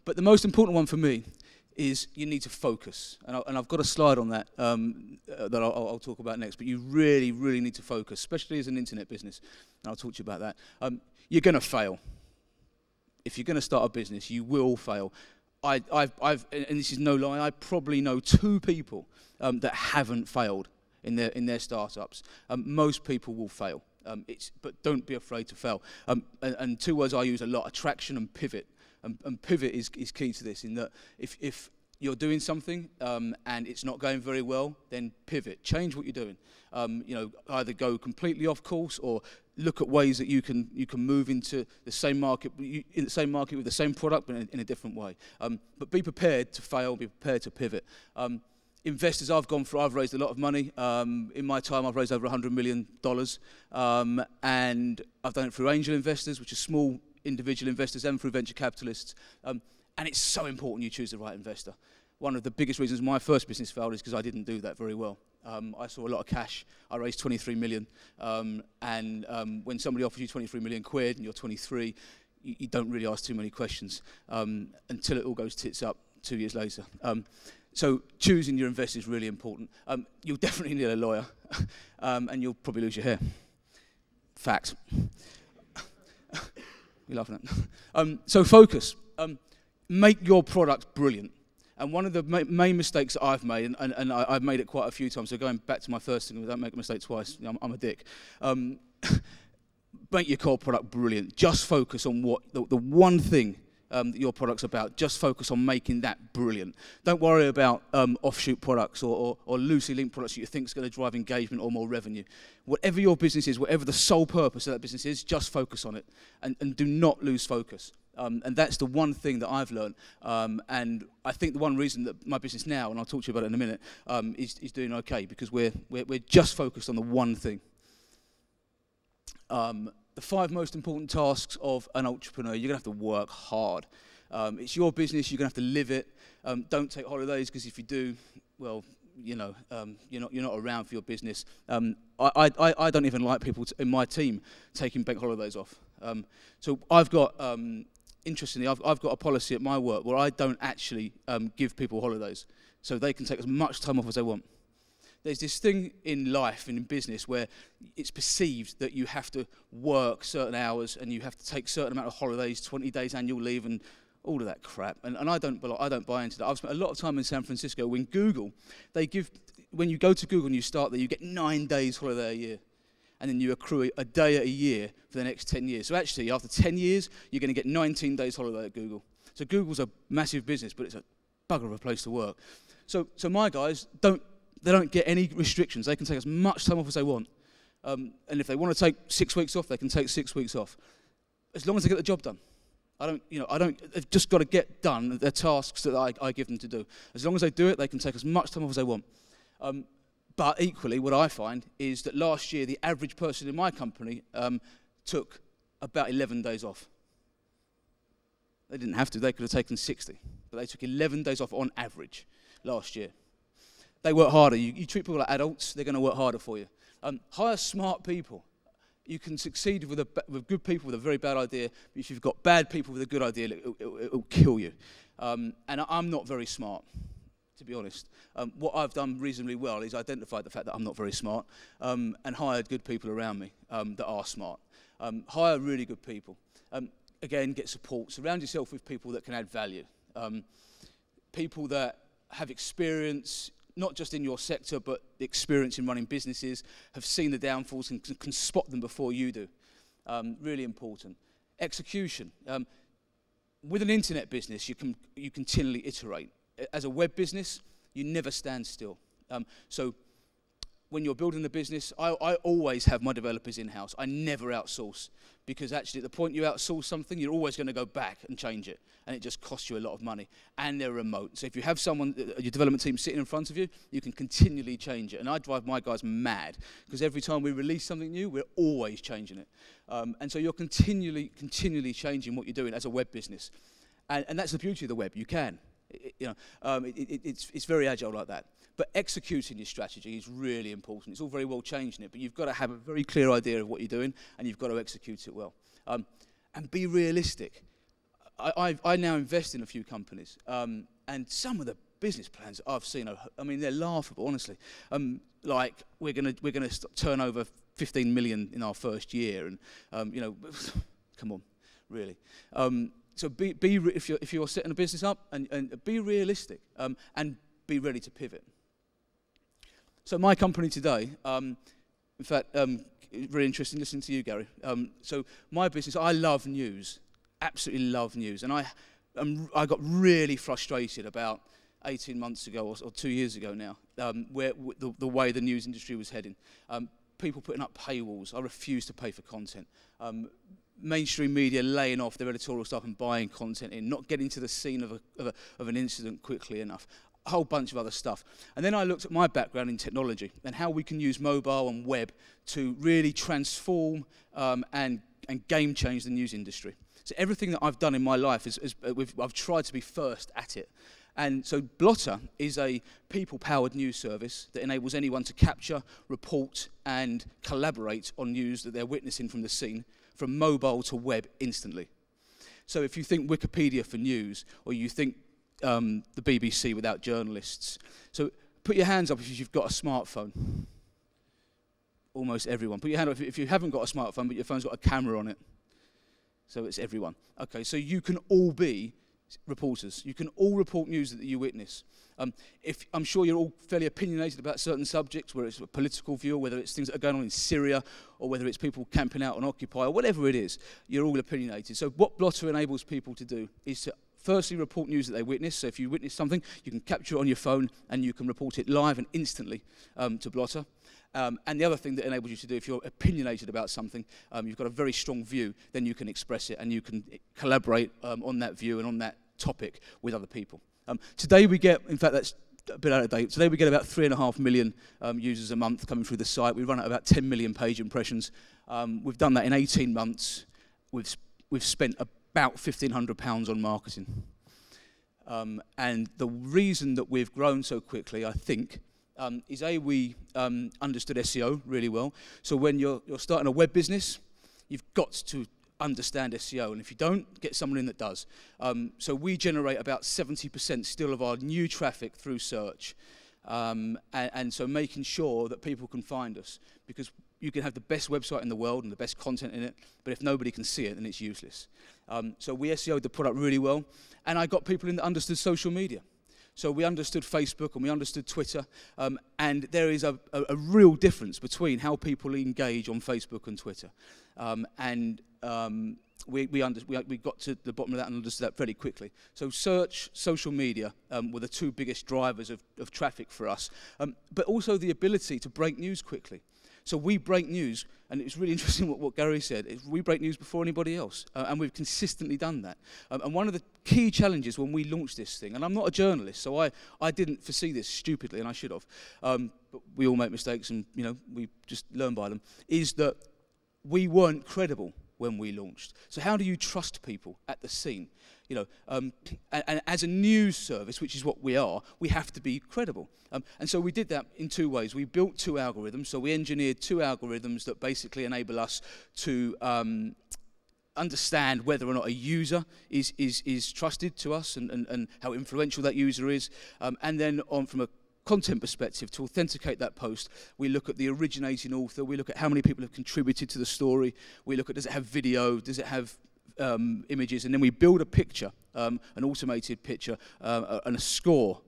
But the most important one for me is you need to focus. And I've got a slide on that that I'll talk about next. But you really, really need to focus, especially as an internet business. And I'll talk to you about that. You're going to fail. If you're going to start a business, you will fail. And this is no lie, I probably know 2 people that haven't failed in their startups. Most people will fail. But don't be afraid to fail. And 2 words I use a lot: attraction and pivot. And pivot is key to this, in that if you're doing something and it's not going very well, then pivot. Change what you're doing. You know, either go completely off course or look at ways that you can move into the same market, in the same market with the same product, but in a different way. But be prepared to fail. Be prepared to pivot. Investors I've gone through, I've raised a lot of money. In my time, I've raised over $100 million. And I've done it through angel investors, which are small individual investors, and through venture capitalists. And it's so important you choose the right investor. One of the biggest reasons my first business failed is because I didn't do that very well. I saw a lot of cash. I raised 23 million. When somebody offers you 23 million quid and you're 23, you don't really ask too many questions until it all goes tits up 2 years later. So choosing your investor is really important. You'll definitely need a lawyer, and you'll probably lose your hair. Fact. You're laughing at. So focus. Make your product brilliant. And one of the main mistakes that I've made, and I've made it quite a few times, so going back to my first thing, don't make a mistake twice, I'm a dick. Make your core product brilliant. Just focus on what the one thing that your product's about. Just focus on making that brilliant. Don't worry about offshoot products or loosely linked products that you think is going to drive engagement or more revenue. Whatever your business is, whatever the sole purpose of that business is, just focus on it and do not lose focus. And that's the one thing that I've learned. And I think the one reason that my business now, and I'll talk to you about it in a minute, is doing okay, because we're just focused on the one thing. The 5 most important tasks of an entrepreneur: you're going to have to work hard. It's your business, you're going to have to live it. Don't take holidays, because if you do, well, you know, you're not around for your business. I don't even like people in my team taking bank holidays off. So I've got, interestingly, I've got a policy at my work where I don't actually give people holidays, so they can take as much time off as they want. There's this thing in life and in business where it's perceived that you have to work certain hours and you have to take certain amount of holidays, 20 days annual leave and all of that crap. And I don't buy into that. I've spent a lot of time in San Francisco. When Google, when you go to Google and you start there, you get 9 days holiday a year. And then you accrue a day a year for the next 10 years. So actually, after 10 years, you're going to get 19 days holiday at Google. So Google's a massive business, but it's a bugger of a place to work. So my guys don't get any restrictions. They can take as much time off as they want. And if they want to take 6 weeks off, they can take 6 weeks off. As long as they get the job done. They've just got to get done their tasks that I give them to do. As long as they do it, they can take as much time off as they want. But equally, what I find is that last year, the average person in my company took about 11 days off. They didn't have to. They could have taken 60. But they took 11 days off on average last year. They work harder. You treat people like adults, they're going to work harder for you. Hire smart people. You can succeed with good people with a very bad idea, but if you've got bad people with a good idea, it'll kill you. And I'm not very smart, to be honest. What I've done reasonably well is identified the fact that I'm not very smart and hired good people around me that are smart. Hire really good people. Again, get support. Surround yourself with people that can add value. People that have experience, not just in your sector, but experience in running businesses, have seen the downfalls and can spot them before you do. Really important. Execution. With an internet business, you continually iterate. As a web business, you never stand still. So when you're building the business, I always have my developers in-house. I never outsource, because actually at the point you outsource something, you're always going to go back and change it, and it just costs you a lot of money, and they're remote. So if you have someone, your development team sitting in front of you, you can continually change it. And I drive my guys mad, because every time we release something new, we're always changing it. And so you're continually changing what you're doing as a web business. And that's the beauty of the web. You can. It's very agile like that. But executing your strategy is really important. It's all very well changing it, but you've got to have a very clear idea of what you're doing, and you've got to execute it well. And be realistic. I now invest in a few companies, and some of the business plans I've seen, they're laughable, honestly. Like we're gonna turn over 15 million in our first year, and come on, really. So if you're setting a business up, and be realistic, and be ready to pivot. So my company today, in fact, very interesting listening to you, Gary. So my business, I love news, absolutely love news, and I got really frustrated about 18 months ago or 2 years ago now, where the way the news industry was heading. People putting up paywalls. I refuse to pay for content. Mainstream media laying off their editorial stuff and buying content in, not getting to the scene of an incident quickly enough. A whole bunch of other stuff. And then I looked at my background in technology and how we can use mobile and web to really transform and game change the news industry. So everything that I've done in my life I've tried to be first at it. And so Blotter is a people-powered news service that enables anyone to capture, report, and collaborate on news that they're witnessing from the scene, from mobile to web instantly. So if you think Wikipedia for news, or you think the BBC without journalists. So put your hands up if you've got a smartphone. Almost everyone. Put your hand up if you haven't got a smartphone, but your phone's got a camera on it. So it's everyone. Okay, so you can all be reporters. You can all report news that you witness. I'm sure you're all fairly opinionated about certain subjects, whether it's a political view, or whether it's things that are going on in Syria, or whether it's people camping out on Occupy, or whatever it is, you're all opinionated. So what Blotter enables people to do is to firstly report news that they witness. So if you witness something, you can capture it on your phone, and you can report it live and instantly to Blotter. And the other thing that enables you to do, if you're opinionated about something, you've got a very strong view, then you can express it, and you can collaborate on that view and on that topic with other people. Today we get, in fact that's a bit out of date, today we get about 3.5 million users a month coming through the site. We run at about 10 million page impressions. We've done that in 18 months. We've spent about £1,500 on marketing. And the reason that we've grown so quickly, I think, is we understood SEO really well. So when you're starting a web business, you've got to understand SEO, and if you don't, get someone in that does. So we generate about 70% still of our new traffic through search, and so making sure that people can find us, because you can have the best website in the world and the best content in it, but if nobody can see it, then it's useless. So we SEO'd the product really well, and I got people in that understood social media. So we understood Facebook and we understood Twitter, and there is a real difference between how people engage on Facebook and Twitter. We got to the bottom of that and understood that pretty quickly. So search, social media were the two biggest drivers of traffic for us, but also the ability to break news quickly. So we break news, and it's really interesting what Gary said, we break news before anybody else, and we've consistently done that. And one of the key challenges when we launched this thing, and I'm not a journalist, so I didn't foresee this stupidly, and I should have, but we all make mistakes, and we just learn by them, is that we weren't credible when we launched. So how do you trust people at the scene? And as a news service, which is what we are, we have to be credible. And so we did that in two ways. We built two algorithms. So we engineered two algorithms that basically enable us to understand whether or not a user is trusted to us, and how influential that user is. And then from a content perspective, to authenticate that post, we look at the originating author, we look at how many people have contributed to the story, we look at does it have video, does it have images, and then we build a picture, an automated picture, and a score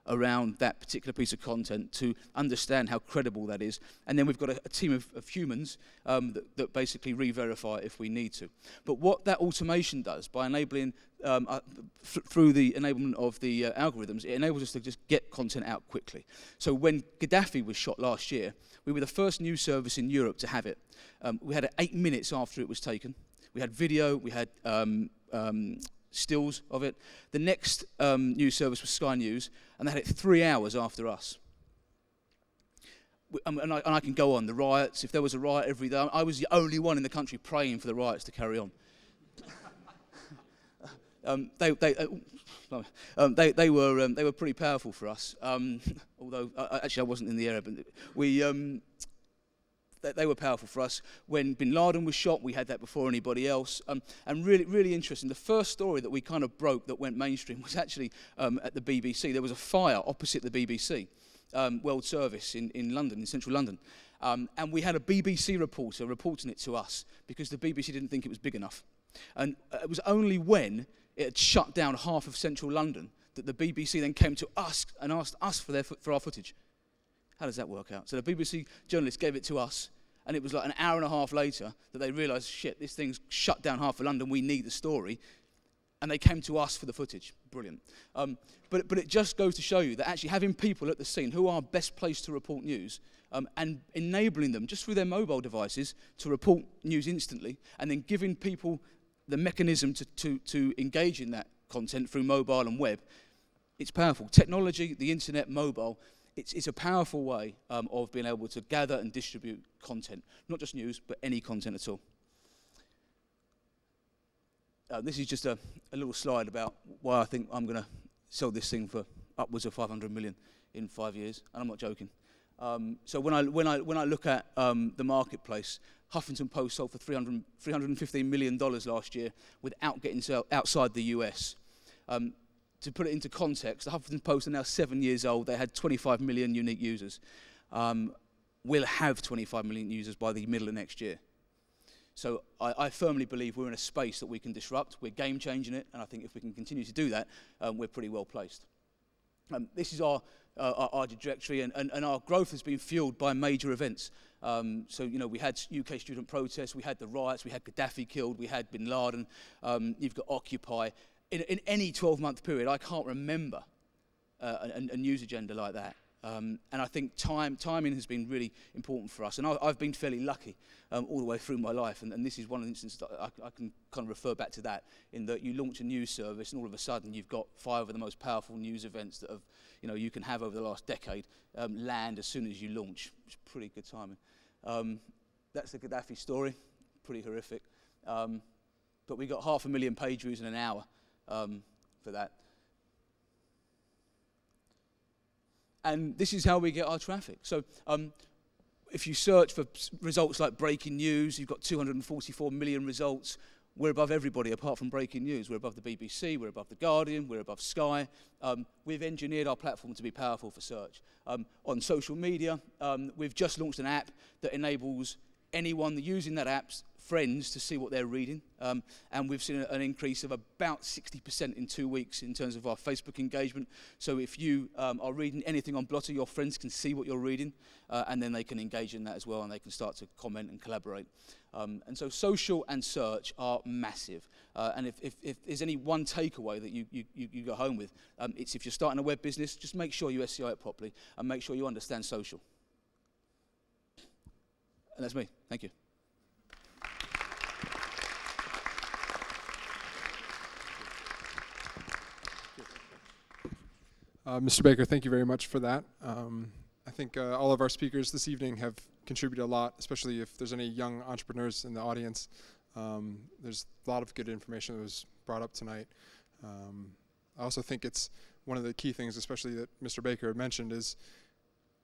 around that particular piece of content to understand how credible that is. And then we've got a team of humans that basically re-verify if we need to. But what that automation does, by enabling, through the enablement of the algorithms, it enables us to just get content out quickly. So when Gaddafi was shot last year, we were the first news service in Europe to have it. We had it 8 minutes after it was taken. We had video, we had stills of it. The next news service was Sky News, and they had it 3 hours after us. And I can go on, the riots, if there was a riot every day, I was the only one in the country praying for the riots to carry on. They were pretty powerful for us, although actually I wasn't in the area, but they were powerful for us. When Bin Laden was shot, we had that before anybody else. And really, really interesting. The first story that we kind of broke that went mainstream was actually at the BBC. There was a fire opposite the BBC World Service in London, in central London. And we had a BBC reporter reporting it to us because the BBC didn't think it was big enough. And it was only when it had shut down half of central London that the BBC then came to us and asked us for our footage. How does that work out? So the BBC journalists gave it to us, and it was like an hour and a half later that they realised, shit, this thing's shut down half of London, we need the story. And they came to us for the footage. Brilliant. But it just goes to show you that actually having people at the scene who are best placed to report news, and enabling them just through their mobile devices to report news instantly, and then giving people the mechanism to engage in that content through mobile and web, it's powerful. Technology, the internet, mobile, it's a powerful way of being able to gather and distribute content. Not just news, but any content at all. This is just a little slide about why I think I'm going to sell this thing for upwards of 500 million in 5 years, and I'm not joking. So when I look at the marketplace, Huffington Post sold for $315 million last year without getting outside the US. to put it into context, the Huffington Post are now 7 years old. They had 25 million unique users. We'll have 25 million users by the middle of next year. So I firmly believe we're in a space that we can disrupt. We're game-changing it, and I think if we can continue to do that, we're pretty well placed. This is our trajectory, and our growth has been fueled by major events. So, you know, we had UK student protests, we had the riots, we had Gaddafi killed, we had bin Laden, you've got Occupy. In any 12-month period, I can't remember a news agenda like that. And I think timing has been really important for us. And I've been fairly lucky all the way through my life. And this is one of the instances that I can kind of refer back to that, in that you launch a news service and all of a sudden you've got 5 of the most powerful news events that you can have over the last decade land as soon as you launch. It's pretty good timing. That's the Gaddafi story, pretty horrific. But we got 500,000 page views in an hour for that. And this is how we get our traffic. So if you search for results like breaking news, you've got 244 million results. We're above everybody apart from breaking news. We're above the BBC, we're above The Guardian, we're above Sky. We've engineered our platform to be powerful for search. On social media, we've just launched an app that enables anyone using that app's friends to see what they're reading. And we've seen an increase of about 60% in 2 weeks in terms of our Facebook engagement. So if you are reading anything on Blotter, your friends can see what you're reading, and then they can engage in that as well, and they can start to comment and collaborate. And so social and search are massive. And if there's any one takeaway that you go home with, it's if you're starting a web business, just make sure you SEO it properly and make sure you understand social. And that's me. Thank you. Mr. Baker, thank you very much for that. I think all of our speakers this evening have contributed a lot, especially if there's any young entrepreneurs in the audience. There's a lot of good information that was brought up tonight. I also think it's one of the key things, especially that Mr. Baker had mentioned, is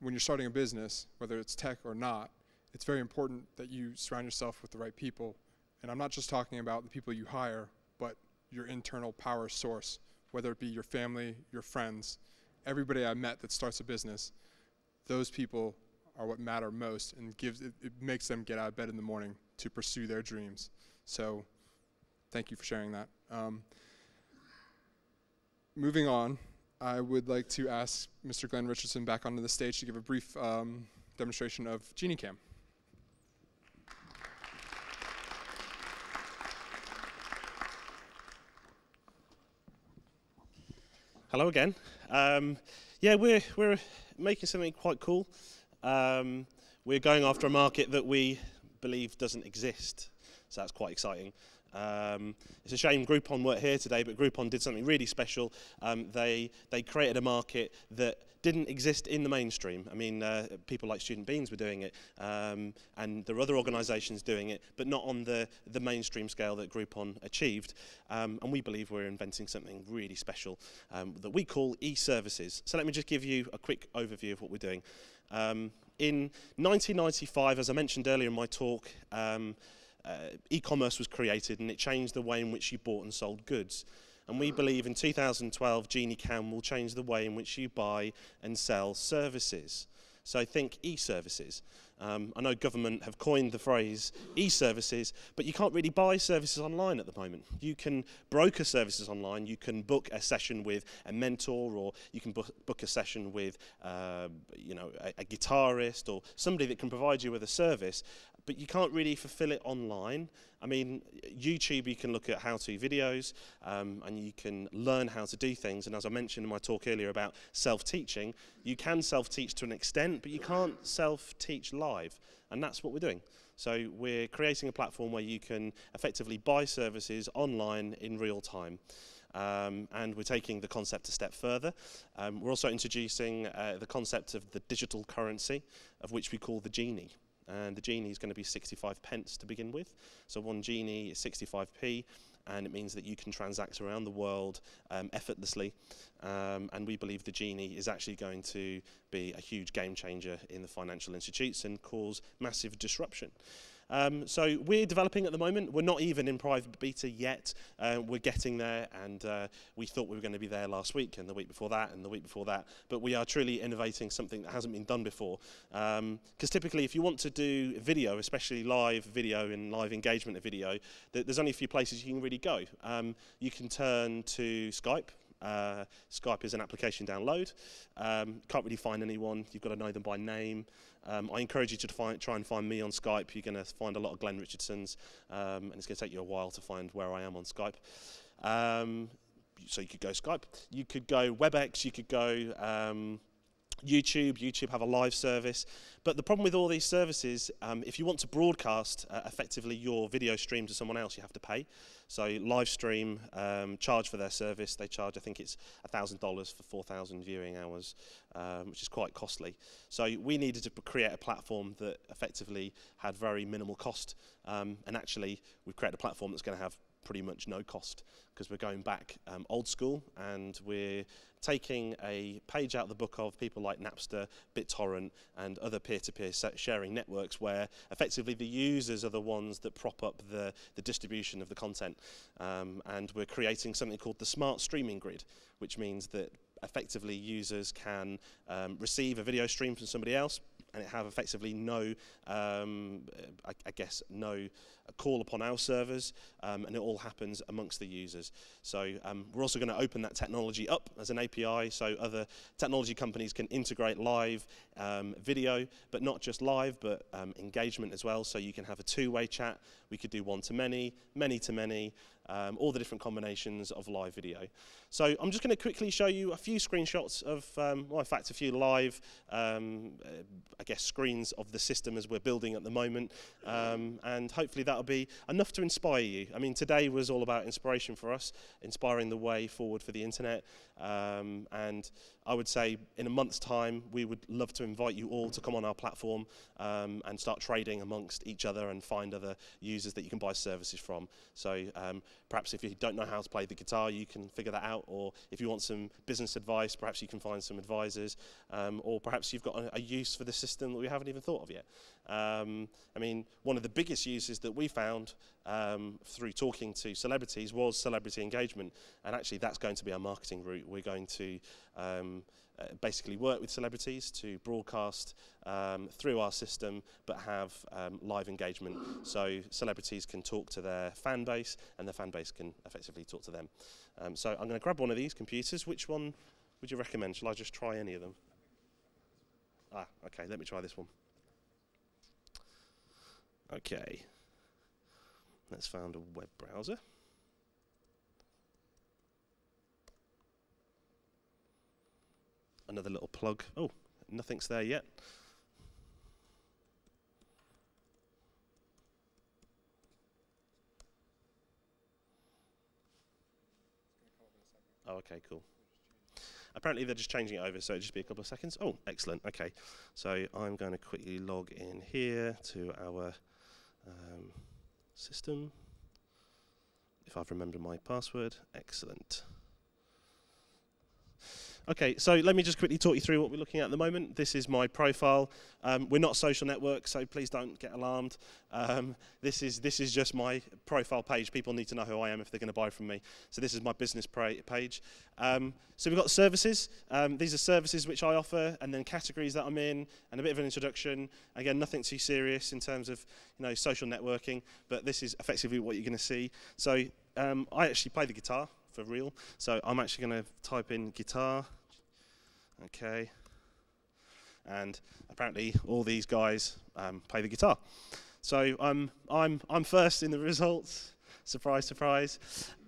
when you're starting a business, whether it's tech or not, it's very important that you surround yourself with the right people. And I'm not just talking about the people you hire, but your internal power source, whether it be your family, your friends, everybody I met that starts a business. Those people are what matter most, and it makes them get out of bed in the morning to pursue their dreams. So thank you for sharing that. Moving on, I would like to ask Mr. Glenn Richardson back onto the stage to give a brief demonstration of GenieCam. Hello again. Yeah, we're making something quite cool. We're going after a market that we believe doesn't exist, so that's quite exciting. It's a shame Groupon weren't here today, but Groupon did something really special. They created a market that didn't exist in the mainstream. I mean, people like Student Beans were doing it, and there are other organisations doing it, but not on the mainstream scale that Groupon achieved. And we believe we're inventing something really special that we call e-services. So let me just give you a quick overview of what we're doing. In 1995, as I mentioned earlier in my talk, e-commerce was created, and it changed the way in which you bought and sold goods. And we believe in 2012, GenieCam will change the way in which you buy and sell services. So think e-services. I know government have coined the phrase e-services, but you can't really buy services online at the moment. You can broker services online. You can book a session with a mentor, or you can book a session with a guitarist or somebody that can provide you with a service, but you can't really fulfill it online. I mean, YouTube, you can look at how-to videos, and you can learn how to do things. And as I mentioned in my talk earlier about self-teaching, you can self-teach to an extent, but you can't self-teach live. And that's what we're doing. So we're creating a platform where you can effectively buy services online in real time. And we're taking the concept a step further. We're also introducing the concept of the digital currency, of which we call the Genie. And the Genie is going to be 65 pence to begin with. So one Genie is 65p, and it means that you can transact around the world effortlessly. And we believe the Genie is actually going to be a huge game changer in the financial institutes and cause massive disruption. So we're developing at the moment. We're not even in private beta yet. We're getting there, and we thought we were going to be there last week and the week before that and the week before that. But we are truly innovating something that hasn't been done before. Because typically if you want to do video, especially live video and live engagement of video, there's only a few places you can really go. You can turn to Skype. Skype is an application download. Can't really find anyone. You've got to know them by name. I encourage you to try and find me on Skype. You're going to find a lot of Glenn Richardsons, and it's going to take you a while to find where I am on Skype. So you could go Skype. You could go WebEx. You could go YouTube. YouTube have a live service. But the problem with all these services, if you want to broadcast effectively your video stream to someone else, you have to pay. So Livestream charge for their service. They charge, I think it's $1,000 for 4,000 viewing hours, which is quite costly. So we needed to create a platform that effectively had very minimal cost. And actually, we've created a platform that's going to have pretty much no cost, because we're going back old school, and we're taking a page out of the book of people like Napster, BitTorrent, and other peer-to-peer sharing networks, where effectively the users are the ones that prop up the distribution of the content. And we're creating something called the Smart Streaming Grid, which means that effectively users can receive a video stream from somebody else, and it have effectively no, I guess, no call upon our servers, and it all happens amongst the users. So we're also going to open that technology up as an API, so other technology companies can integrate live video, but not just live, but engagement as well. So you can have a two-way chat. We could do one-to-many, many-to-many, all the different combinations of live video. So I'm just going to quickly show you a few screenshots of, well, in fact, a few live, I guess, screens of the system as we're building at the moment, and hopefully that'll be enough to inspire you. I mean, today was all about inspiration for us, inspiring the way forward for the internet, and I would say in a month's time, we would love to invite you all to come on our platform and start trading amongst each other and find other users that you can buy services from. So perhaps if you don't know how to play the guitar, you can figure that out, or if you want some business advice, perhaps you can find some advisors, or perhaps you've got a use for the system that we haven't even thought of yet. I mean, one of the biggest uses that we found through talking to celebrities was celebrity engagement, and actually that's going to be our marketing route. We're going to basically work with celebrities to broadcast through our system, but have live engagement, so celebrities can talk to their fan base, and the fan base can effectively talk to them. So I'm going to grab one of these computers. Which one would you recommend? Shall I just try any of them? Ah, okay, let me try this one. Okay, let's find a web browser. Another little plug. Oh, nothing's there yet. Oh, okay, cool. Apparently they're just changing it over, so it'll just be a couple of seconds. Oh, excellent. Okay, so I'm going to quickly log in here to our system. If I've remembered my password, excellent. Okay, so let me just quickly talk you through what we're looking at the moment. This is my profile. We're not social networks, so please don't get alarmed. This is just my profile page. People need to know who I am if they're going to buy from me. So this is my business page. So we've got services. These are services which I offer, and then categories that I'm in, and a bit of an introduction. Again, nothing too serious in terms of social networking, but this is effectively what you're going to see. So I actually play the guitar for real. So I'm actually going to type in guitar. Okay, and apparently all these guys play the guitar. So I'm first in the results. Surprise, surprise.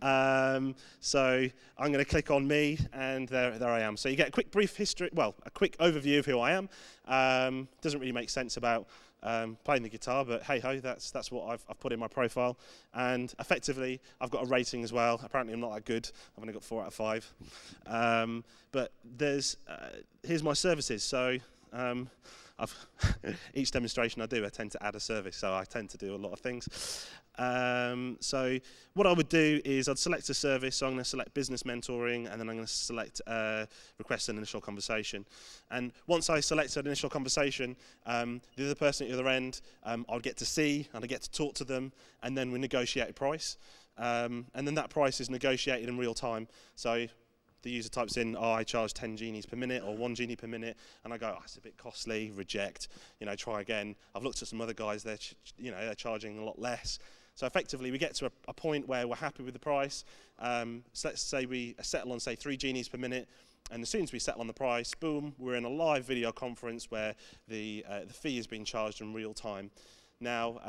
So I'm going to click on me, and there I am. So you get a quick brief history, well, a quick overview of who I am. Doesn't really make sense about playing the guitar, but hey ho, that's what I've put in my profile. And effectively, I've got a rating as well. Apparently, I'm not that good. I've only got 4 out of 5. But here's my services. So each demonstration I do, I tend to add a service, so I tend to do a lot of things. So what I would do is I'd select a service, so I'm going to select business mentoring, and then I'm going to select request an initial conversation. And once I select an initial conversation, the other person at the other end, I'll get to see, and I get to talk to them, and then we negotiate a price. And then that price is negotiated in real time. So the user types in, oh, I charge 10 genies per minute or 1 genie per minute, and I go, oh, it's a bit costly, reject, try again. I've looked at some other guys, they're charging a lot less. So effectively, we get to a point where we're happy with the price. So let's say we settle on, say, 3 genies per minute, and as soon as we settle on the price, boom, we're in a live video conference where the fee is being charged in real time. Now,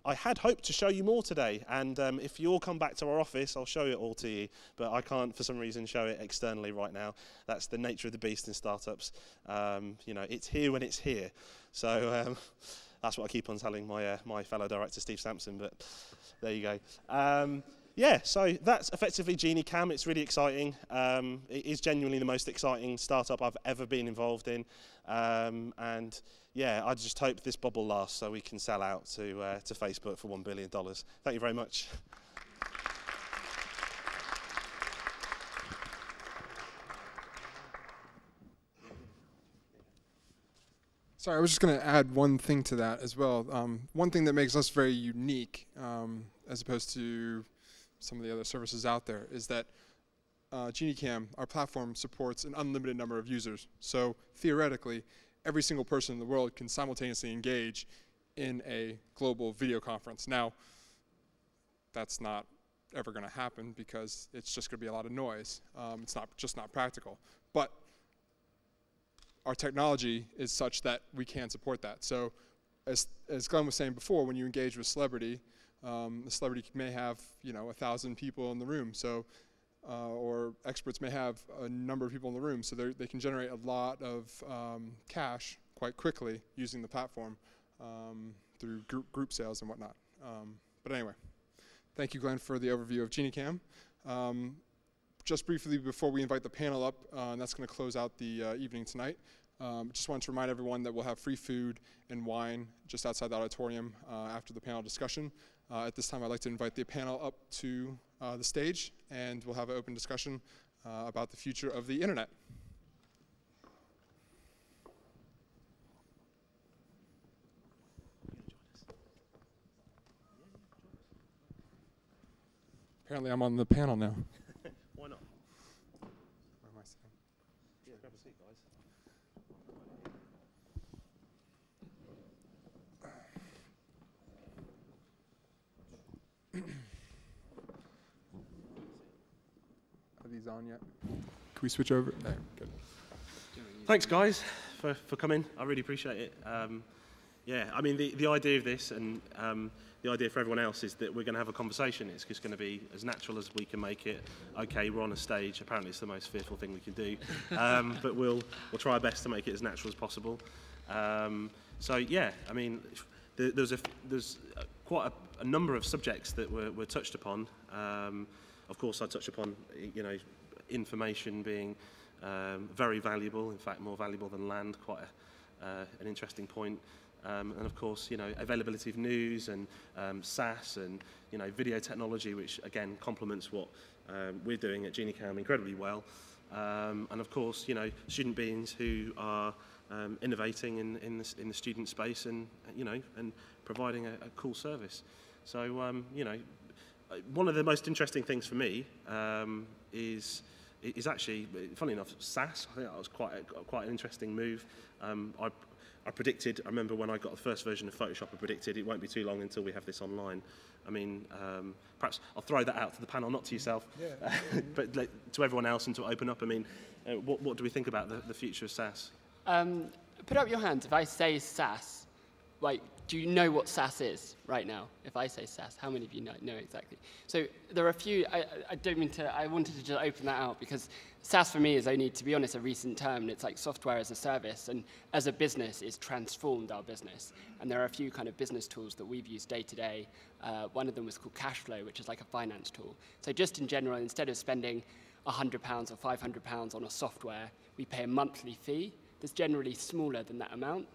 I had hoped to show you more today, and if you all come back to our office, I'll show it all to you, but I can't, for some reason, show it externally right now. That's the nature of the beast in startups. It's here when it's here. So that's what I keep on telling my fellow director, Steve Sampson, but there you go. Yeah, so that's effectively GenieCam. It's really exciting. It is genuinely the most exciting startup I've ever been involved in. And yeah, I just hope this bubble lasts so we can sell out to Facebook for $1 billion. Thank you very much. Sorry, I was just going to add one thing to that as well. One thing that makes us very unique, as opposed to some of the other services out there, is that GenieCam, our platform, supports an unlimited number of users. So theoretically, every single person in the world can simultaneously engage in a global video conference. Now, that's not ever going to happen because it's just going to be a lot of noise. It's just not practical. But our technology is such that we can support that. So as Glenn was saying before, when you engage with celebrity, the celebrity may have 1,000 people in the room. So or experts may have a number of people in the room, so they can generate a lot of cash quite quickly using the platform through group sales and whatnot. But anyway, thank you, Glenn, for the overview of GenieCam. Just briefly before we invite the panel up, and that's going to close out the evening tonight, just wanted to remind everyone that we'll have free food and wine just outside the auditorium after the panel discussion. At this time, I'd like to invite the panel up to the stage, and we'll have an open discussion about the future of the internet. Apparently, I'm on the panel now. Why not? Where am I sitting? Yeah, grab a seat, guys. Are these on yet? Can we switch over? No, good. Thanks, guys, for coming. I really appreciate it. Yeah, I mean, the idea of this and the idea for everyone else is that we're going to have a conversation. It's just going to be as natural as we can make it. Okay, we're on a stage. Apparently, it's the most fearful thing we can do, but we'll try our best to make it as natural as possible. So yeah, I mean, there's quite a number of subjects that were touched upon. Of course, I touched upon information being very valuable. In fact, more valuable than land. Quite an interesting point. And of course, availability of news and SaaS and video technology, which again complements what we're doing at GenieCam incredibly well. And of course, student beings who are innovating in the student space and and providing a cool service. So one of the most interesting things for me is actually, funny enough, SaaS. I think that was quite an interesting move. I predicted, I remember when I got the first version of Photoshop, I predicted it won't be too long until we have this online. I mean, perhaps I'll throw that out to the panel, not to yourself, yeah. But to everyone else and to open up. I mean, what do we think about the future of SaaS? Put up your hands if I say SaaS. Like, do you know what SaaS is right now? If I say SaaS, how many of you know exactly? So there are a few, I wanted to just open that out because SaaS for me is only, to be honest, a recent term, and it's like software as a service, and as a business, it's transformed our business. And there are a few kind of business tools that we've used day to day. One of them was called Cashflow, which is like a finance tool. So just in general, instead of spending £100 or £500 on a software, we pay a monthly fee that's generally smaller than that amount.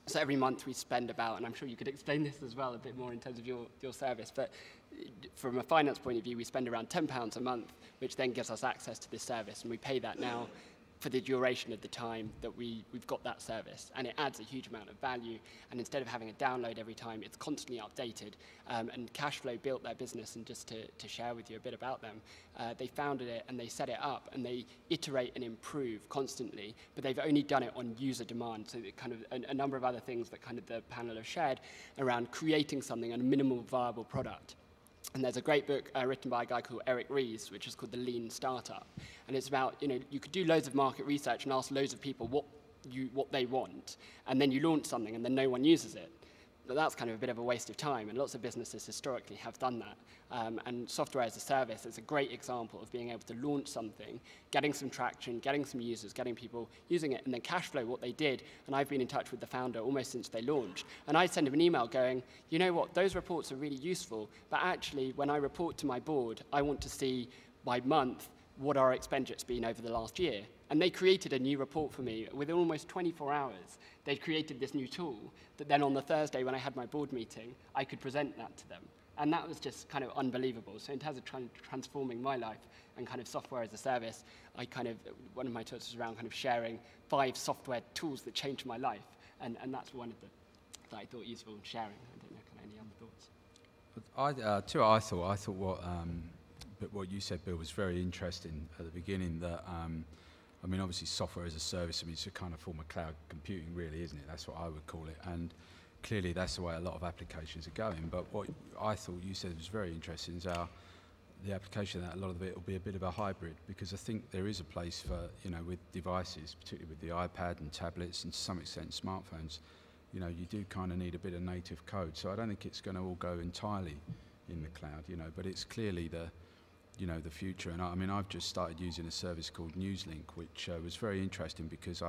So every month we spend about, and I'm sure you could explain this as well a bit more in terms of your service, but from a finance point of view, we spend around £10 a month, which then gives us access to this service, and we pay that now for the duration of the time that we've got that service. And it adds a huge amount of value, and instead of having a download every time, it's constantly updated. And Cashflow built their business, and just to share with you a bit about them, they founded it and they set it up, and they iterate and improve constantly, but they've only done it on user demand. So it kind of a number of other things that kind of the panel have shared around creating something, a minimal viable product. And there's a great book written by a guy called Eric Ries, which is called The Lean Startup. And it's about, you could do loads of market research and ask loads of people what they want, and then you launch something and then no one uses it. But that's kind of a bit of a waste of time, and lots of businesses historically have done that. And software as a service is a great example of being able to launch something, getting some traction, getting some users, getting people using it, and then Cashflow, what they did, and I've been in touch with the founder almost since they launched, and I send him an email going, you know what, those reports are really useful, but actually when I report to my board, I want to see by month what our expenditure's been over the last year. And they created a new report for me within almost 24 hours. They created this new tool that then on the Thursday when I had my board meeting, I could present that to them. And that was just kind of unbelievable. So in terms of transforming my life and kind of software as a service, one of my talks was around kind of sharing 5 software tools that changed my life. And that's one of them that I thought useful sharing. I don't know, any other thoughts? I thought what you said, Bill, was very interesting at the beginning. That I mean, obviously, software as a service. I mean, it's a kind of form of cloud computing, really, isn't it? That's what I would call it. And clearly, that's the way a lot of applications are going. But what I thought you said was very interesting is the application that a lot of it will be a bit of a hybrid, because I think there is a place for, with devices, particularly with the iPad and tablets and to some extent smartphones, you do kind of need a bit of native code. So I don't think it's going to all go entirely in the cloud, but it's clearly the future. And I mean, I've just started using a service called Newslink, which was very interesting because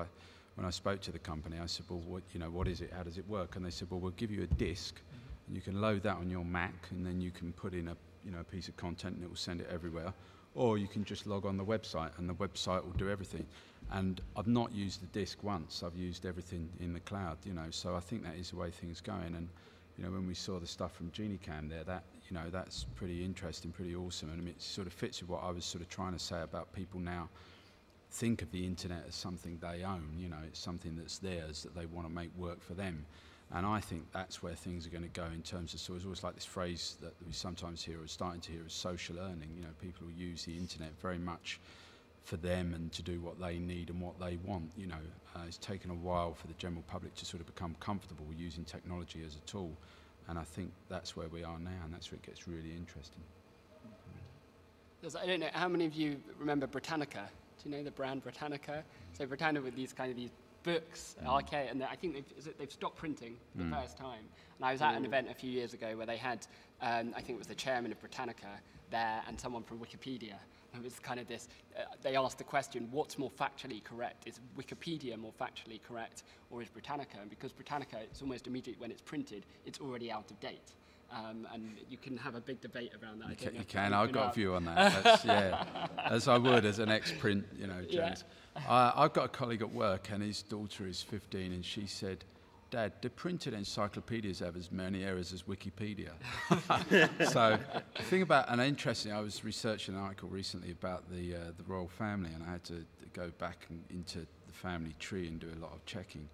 when I spoke to the company, I said, well, what is it? How does it work? And they said, well, we'll give you a disk, and you can load that on your Mac, and then you can put in a piece of content, and it will send it everywhere. Or you can just log on the website, and the website will do everything. And I've not used the disk once. I've used everything in the cloud, So I think that is the way things are going. And when we saw the stuff from GenieCam there, that's pretty interesting, pretty awesome, and it sort of fits with what I was sort of trying to say about people now think of the internet as something they own. It's something that's theirs that they want to make work for them, and I think that's where things are going to go in terms of. So it's always like this phrase that we sometimes hear or starting to hear is social earning. People who use the internet very much for them and to do what they need and what they want. It's taken a while for the general public to sort of become comfortable using technology as a tool. And I think that's where we are now, and that's where it gets really interesting. I don't know, how many of you remember Britannica? Do you know the brand Britannica? So Britannica with these books, archaic, and I think they've stopped printing for the first time. And I was at an event a few years ago where they had, I think it was the chairman of Britannica there and someone from Wikipedia. It was kind of this, they asked the question, what's more factually correct? Is Wikipedia more factually correct, or is Britannica? And because Britannica, it's almost immediate when it's printed, it's already out of date. And you can have a big debate around that. You can. I've got a view on that. As I would as an ex-print, James. I've got a colleague at work, and his daughter is 15, and she said, Dad, do printed encyclopedias have as many errors as Wikipedia? So the thing about, and interesting, I was researching an article recently about the royal family, and I had to go back into the family tree and do a lot of checking.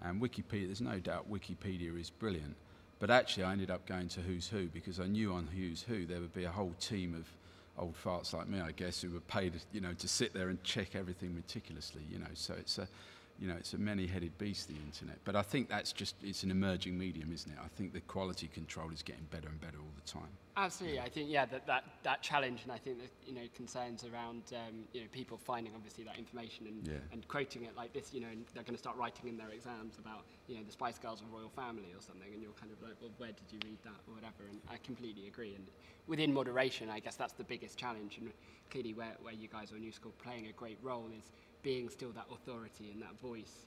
And Wikipedia, there's no doubt Wikipedia is brilliant, but actually I ended up going to Who's Who because I knew on Who's Who there would be a whole team of old farts like me, I guess, who were paid, to sit there and check everything meticulously, So it's a it's a many-headed beast, the internet. But I think it's an emerging medium, isn't it? I think the quality control is getting better and better all the time. Absolutely. I think, that challenge, and I think that, concerns around, people finding, obviously, that information and quoting it like this, and they're going to start writing in their exams about, the Spice Girls and royal family or something, and you're kind of like, well, where did you read that or whatever? And I completely agree. And within moderation, I guess that's the biggest challenge, and clearly where you guys are New School playing a great role is being still that authority and that voice,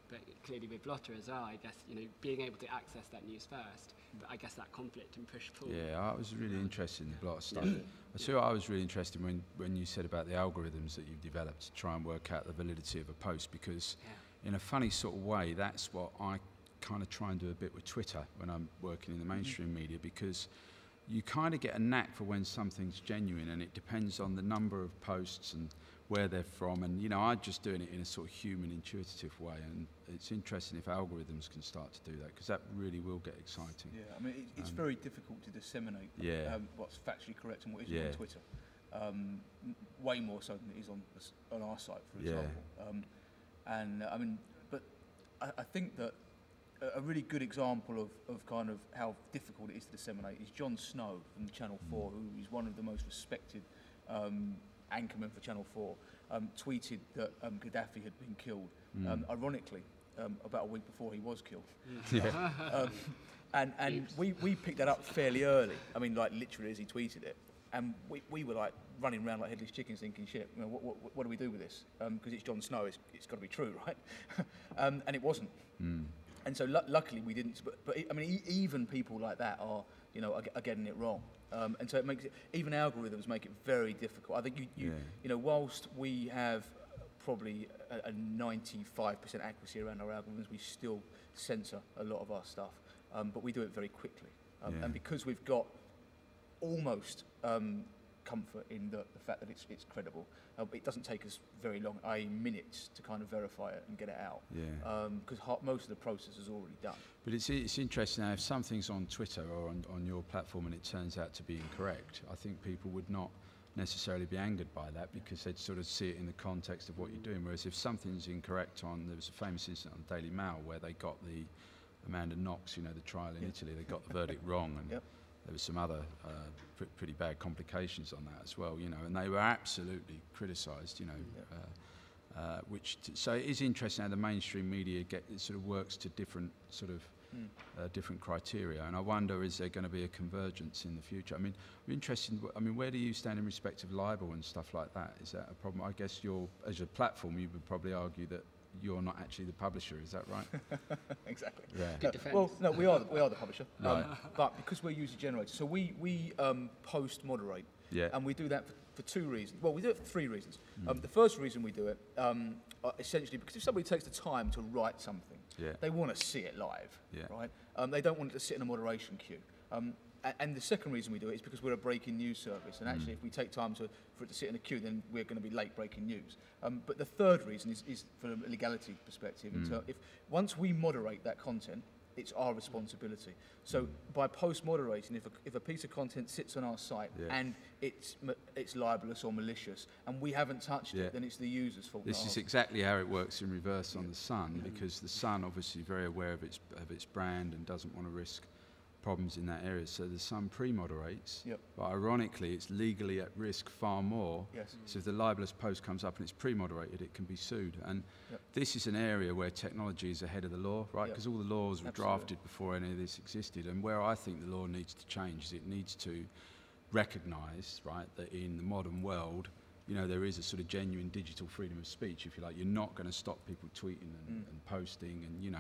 but clearly with Blotter as well, I guess, being able to access that news first, but I guess that conflict and push-pull. Yeah, I was really interested in the Blotter stuff. I was really interested when you said about the algorithms that you've developed to try and work out the validity of a post, because in a funny sort of way, that's what I kind of try and do a bit with Twitter when I'm working in the mainstream media, because you kind of get a knack for when something's genuine, and it depends on the number of posts and where they're from, and I'm just doing it in a sort of human, intuitive way, and it's interesting if algorithms can start to do that, because that really will get exciting. Yeah, I mean, it's very difficult to disseminate what's factually correct and what isn't on Twitter. Way more so than it is on our site, for example. And I mean, but I think that a really good example of kind of how difficult it is to disseminate is Jon Snow from Channel 4, who is one of the most respected anchormen for Channel 4, tweeted that Gaddafi had been killed, ironically, about a week before he was killed. And we picked that up fairly early. I mean, like literally as he tweeted it. And we were like running around like headless chickens thinking, shit, what do we do with this? Because it's Jon Snow, it's got to be true, right? And it wasn't. And so luckily we didn't, but I mean, even people like that are getting it wrong. And so it makes it, even algorithms make it very difficult. I think whilst we have probably a 95% accuracy around our algorithms, we still censor a lot of our stuff. But we do it very quickly. And because we've got almost comfort in the fact that it's credible, it doesn't take us very long, i.e. minutes, to kind of verify it and get it out. Because most of the process is already done. But it's interesting now, if something's on Twitter or on your platform and it turns out to be incorrect, I think people would not necessarily be angered by that, because they'd sort of see it in the context of what you're doing. Whereas if something's incorrect there was a famous incident on Daily Mail where they got the Amanda Knox, the trial in Italy, they got the verdict wrong, and there was some other pretty bad complications on that as well, and they were absolutely criticised, so it is interesting how the mainstream media sort of works to different sort of different criteria, and I wonder, is there going to be a convergence in the future? I mean, I'm interested. I mean, where do you stand in respect of libel and stuff like that? Is that a problem? I guess as a platform, you would probably argue that you're not actually the publisher, is that right? Exactly. Yeah. Good defense. Well, no, we are the publisher, right. But because we're user generated, so we post moderate, and we do that for two reasons. Well, we do it for three reasons. The first reason we do it, essentially, because if somebody takes the time to write something, they want to see it live, right? They don't want it to sit in a moderation queue. And the second reason we do it is because we're a breaking news service, and actually if we take time for it to sit in a queue, then we're going to be late breaking news. But the third reason is from a legality perspective. If once we moderate that content, it's our responsibility. So by post-moderating, if a piece of content sits on our site and it's libelous or malicious, and we haven't touched it, then it's the user's fault. This is exactly how it works in reverse on the Sun, because the Sun obviously very aware of its brand and doesn't want to risk problems in that area, so the Sun pre-moderates, but ironically it's legally at risk far more. So if the libelous post comes up and it's pre-moderated, it can be sued, and this is an area where technology is ahead of the law, right? Because all the laws were drafted before any of this existed, and where I think the law needs to change is it needs to recognise, right, that in the modern world, there is a sort of genuine digital freedom of speech, if you like. You're not going to stop people tweeting and posting, and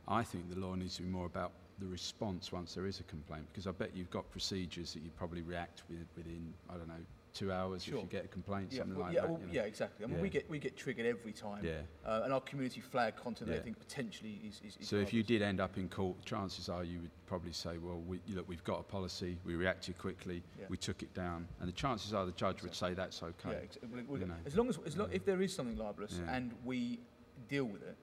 I think the law needs to be more about the response once there is a complaint, because I bet you've got procedures that you probably react within, I don't know, 2 hours if you get a complaint, something like that. Yeah, exactly. I mean, we get triggered every time, and our community flag content, I think, potentially is so if you did end up in court, chances are you would probably say, well, look, we've got a policy, we reacted quickly, we took it down, and the chances are the judge would say that's okay. As long as if there is something libelous and we deal with it,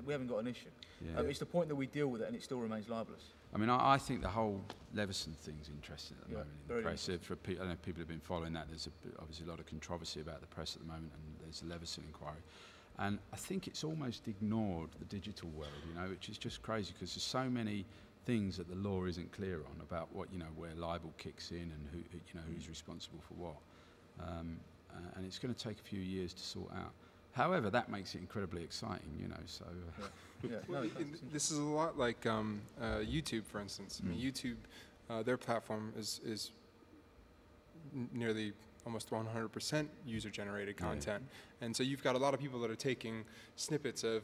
we haven't got an issue. It's the point that we deal with it and it still remains libelous. I mean, I think the whole Leveson thing's interesting at the moment in the press. I don't know if people have been following that. There's obviously a lot of controversy about the press at the moment, and there's the Leveson inquiry. And I think it's almost ignored the digital world, which is just crazy, because there's so many things that the law isn't clear on about what, where libel kicks in and who's responsible for what. And it's going to take a few years to sort out. However, that makes it incredibly exciting, so... Well, this is a lot like YouTube, for instance. I mean, YouTube, their platform is nearly almost 100% user-generated content. And so you've got a lot of people that are taking snippets of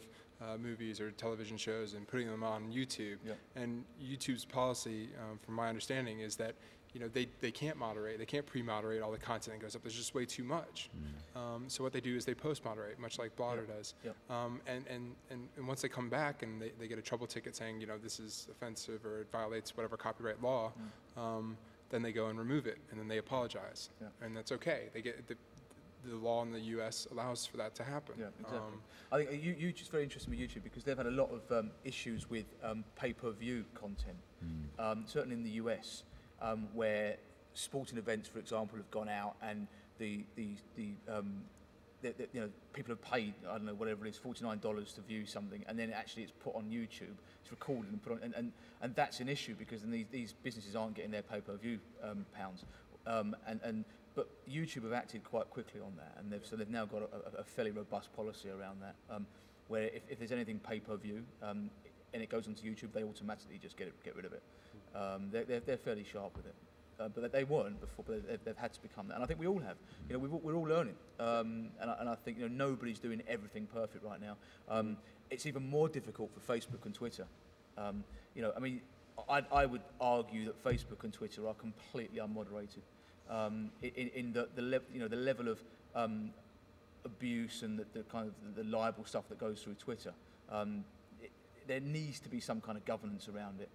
movies or television shows and putting them on YouTube. And YouTube's policy, from my understanding, is that you know, they can't moderate, they can't pre-moderate all the content that goes up. There's just way too much. So what they do is they post-moderate, much like Blotter does. And once they come back and they get a trouble ticket saying, you know, this is offensive or it violates whatever copyright law, then they go and remove it, and then they apologize, and that's okay. They get the law in the U.S. allows for that to happen. Yeah, exactly. I think YouTube's very interesting with YouTube because they've had a lot of issues with pay-per-view content. Certainly in the US, where sporting events, for example, have gone out and the you know, people have paid, I don't know, whatever it is, $49 to view something, and then actually it's put on YouTube, it's recorded and put on, and that's an issue because then these businesses aren't getting their pay-per-view pounds, but YouTube have acted quite quickly on that, and they've now got a fairly robust policy around that, where if there's anything pay-per-view and it goes onto YouTube, they automatically just get rid of it. They're fairly sharp with it. But they weren't before, but they've had to become that. And I think we all have. You know, we're all learning. And I think, you know, nobody's doing everything perfect right now. It's even more difficult for Facebook and Twitter. You know, I mean, I would argue that Facebook and Twitter are completely unmoderated. In the level of abuse and the kind of the libel stuff that goes through Twitter. There needs to be some kind of governance around it.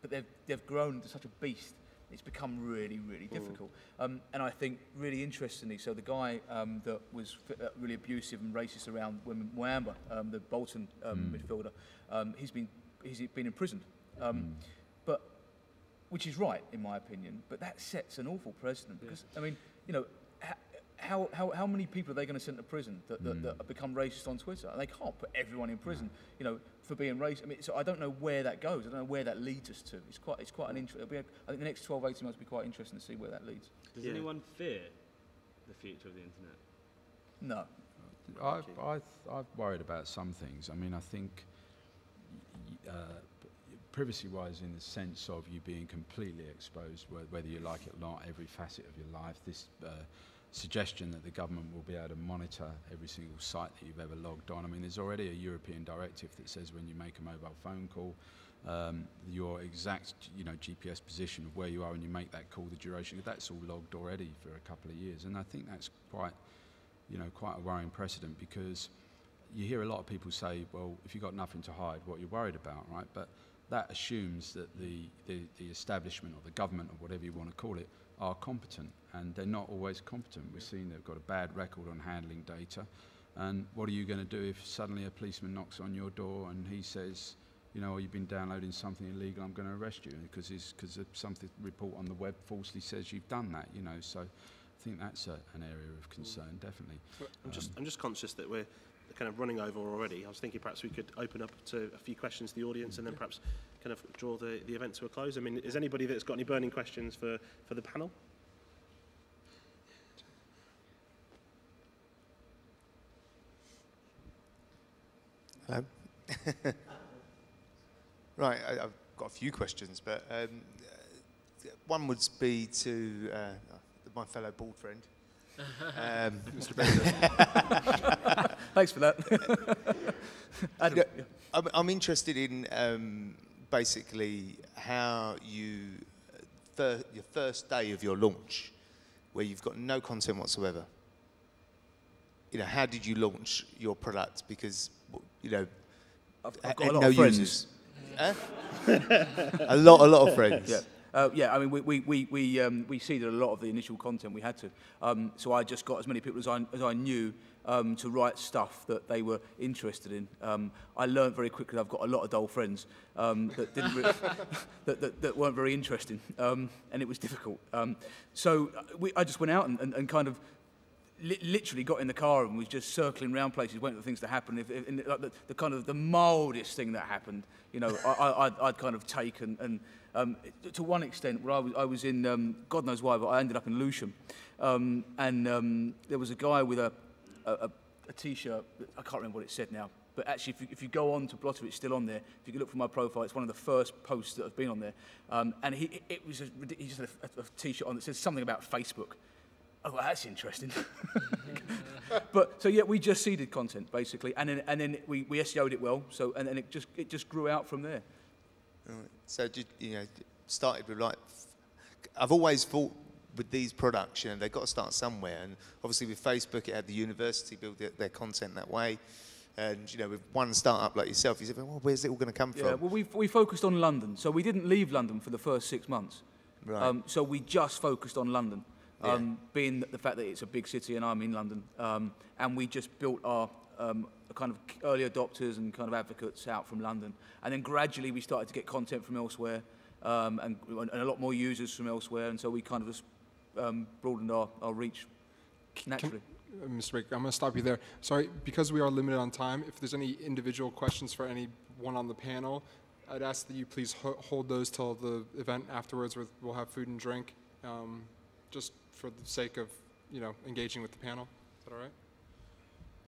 But they've grown to such a beast. It's become really, really difficult. And I think really interestingly, so the guy that was really abusive and racist around Mwamba, the Bolton midfielder, he's been imprisoned. But which is right, in my opinion. But that sets an awful precedent because, I mean, you know, how many people are they going to send to prison that become racist on Twitter? And they can't put everyone in prison, you know, for being racist. I mean, so I don't know where that goes. I don't know where that leads us to. It's quite an interesting. I think the next 12, 18 months will be quite interesting to see where that leads. Does anyone fear the future of the internet? No. I've worried about some things. I mean, I think privacy-wise, in the sense of you being completely exposed, whether you like it or not, every facet of your life. This suggestion that the government will be able to monitor every single site that you've ever logged on. I mean, there's already a European directive that says when you make a mobile phone call, your exact, you know, GPS position of where you are when you make that call, the duration, that's all logged already for a couple of years. And I think that's quite a worrying precedent because you hear a lot of people say, well, if you've got nothing to hide, what you're worried about, right? But that assumes that the establishment or the government or whatever you want to call it are competent, and they're not always competent. We've seen they've got a bad record on handling data, and what are you going to do if suddenly a policeman knocks on your door and he says, you know, oh, you've been downloading something illegal, I'm going to arrest you because something report on the web falsely says you've done that, you know. So I think that's an area of concern, definitely. I'm just conscious that we're kind of running over already. I was thinking perhaps we could open up to a few questions to the audience and then perhaps kind of draw the event to a close. I mean, is anybody that's got any burning questions for the panel? Hello. Right, I've got a few questions, but one would be to my fellow bald friend. Mr. Bender. Thanks for that. I'm interested in basically how your first day of your launch, where you've got no content whatsoever. You know, how did you launch your product? Because, you know, I've got a lot of friends. Users. a lot of friends. Yeah. Yeah, I mean, we seeded a lot of the initial content we had to. So I just got as many people as I knew to write stuff that they were interested in. I learned very quickly I've got a lot of dull friends that didn't really, that weren't very interesting, and it was difficult. So I just went out and kind of literally got in the car and was just circling around places, waiting for things to happen. If like the kind of the mildest thing that happened, you know, I'd kind of take and to one extent, where I was in, God knows why, but I ended up in Lewisham, and there was a guy with a T-shirt. I can't remember what it said now, but actually, if you go on to Blotter, it's still on there. If you can look from my profile, it's one of the first posts that have been on there, and he just had a T-shirt on that says something about Facebook. Oh, well, that's interesting. But so yeah, we just seeded content basically, and then we SEO'd it well. So and then it just grew out from there. Right. So you know, started with like I've always thought with these products, you know, they've got to start somewhere. And obviously with Facebook, it had the university build their content that way. And, you know, with one startup like yourself, you said, well, where's it all going to come from? Well, we focused on London. So we didn't leave London for the first 6 months. Right. So we just focused on London, being the fact that it's a big city and I'm in London. And we just built our kind of early adopters and kind of advocates out from London. And then gradually we started to get content from elsewhere and a lot more users from elsewhere. And so we kind of just broadened our reach naturally. Mr. Baker, I'm going to stop you there. Sorry, because we are limited on time, if there's any individual questions for anyone on the panel, I'd ask that you please hold those till the event afterwards where we'll have food and drink, just for the sake of, you know, engaging with the panel. Is that all right?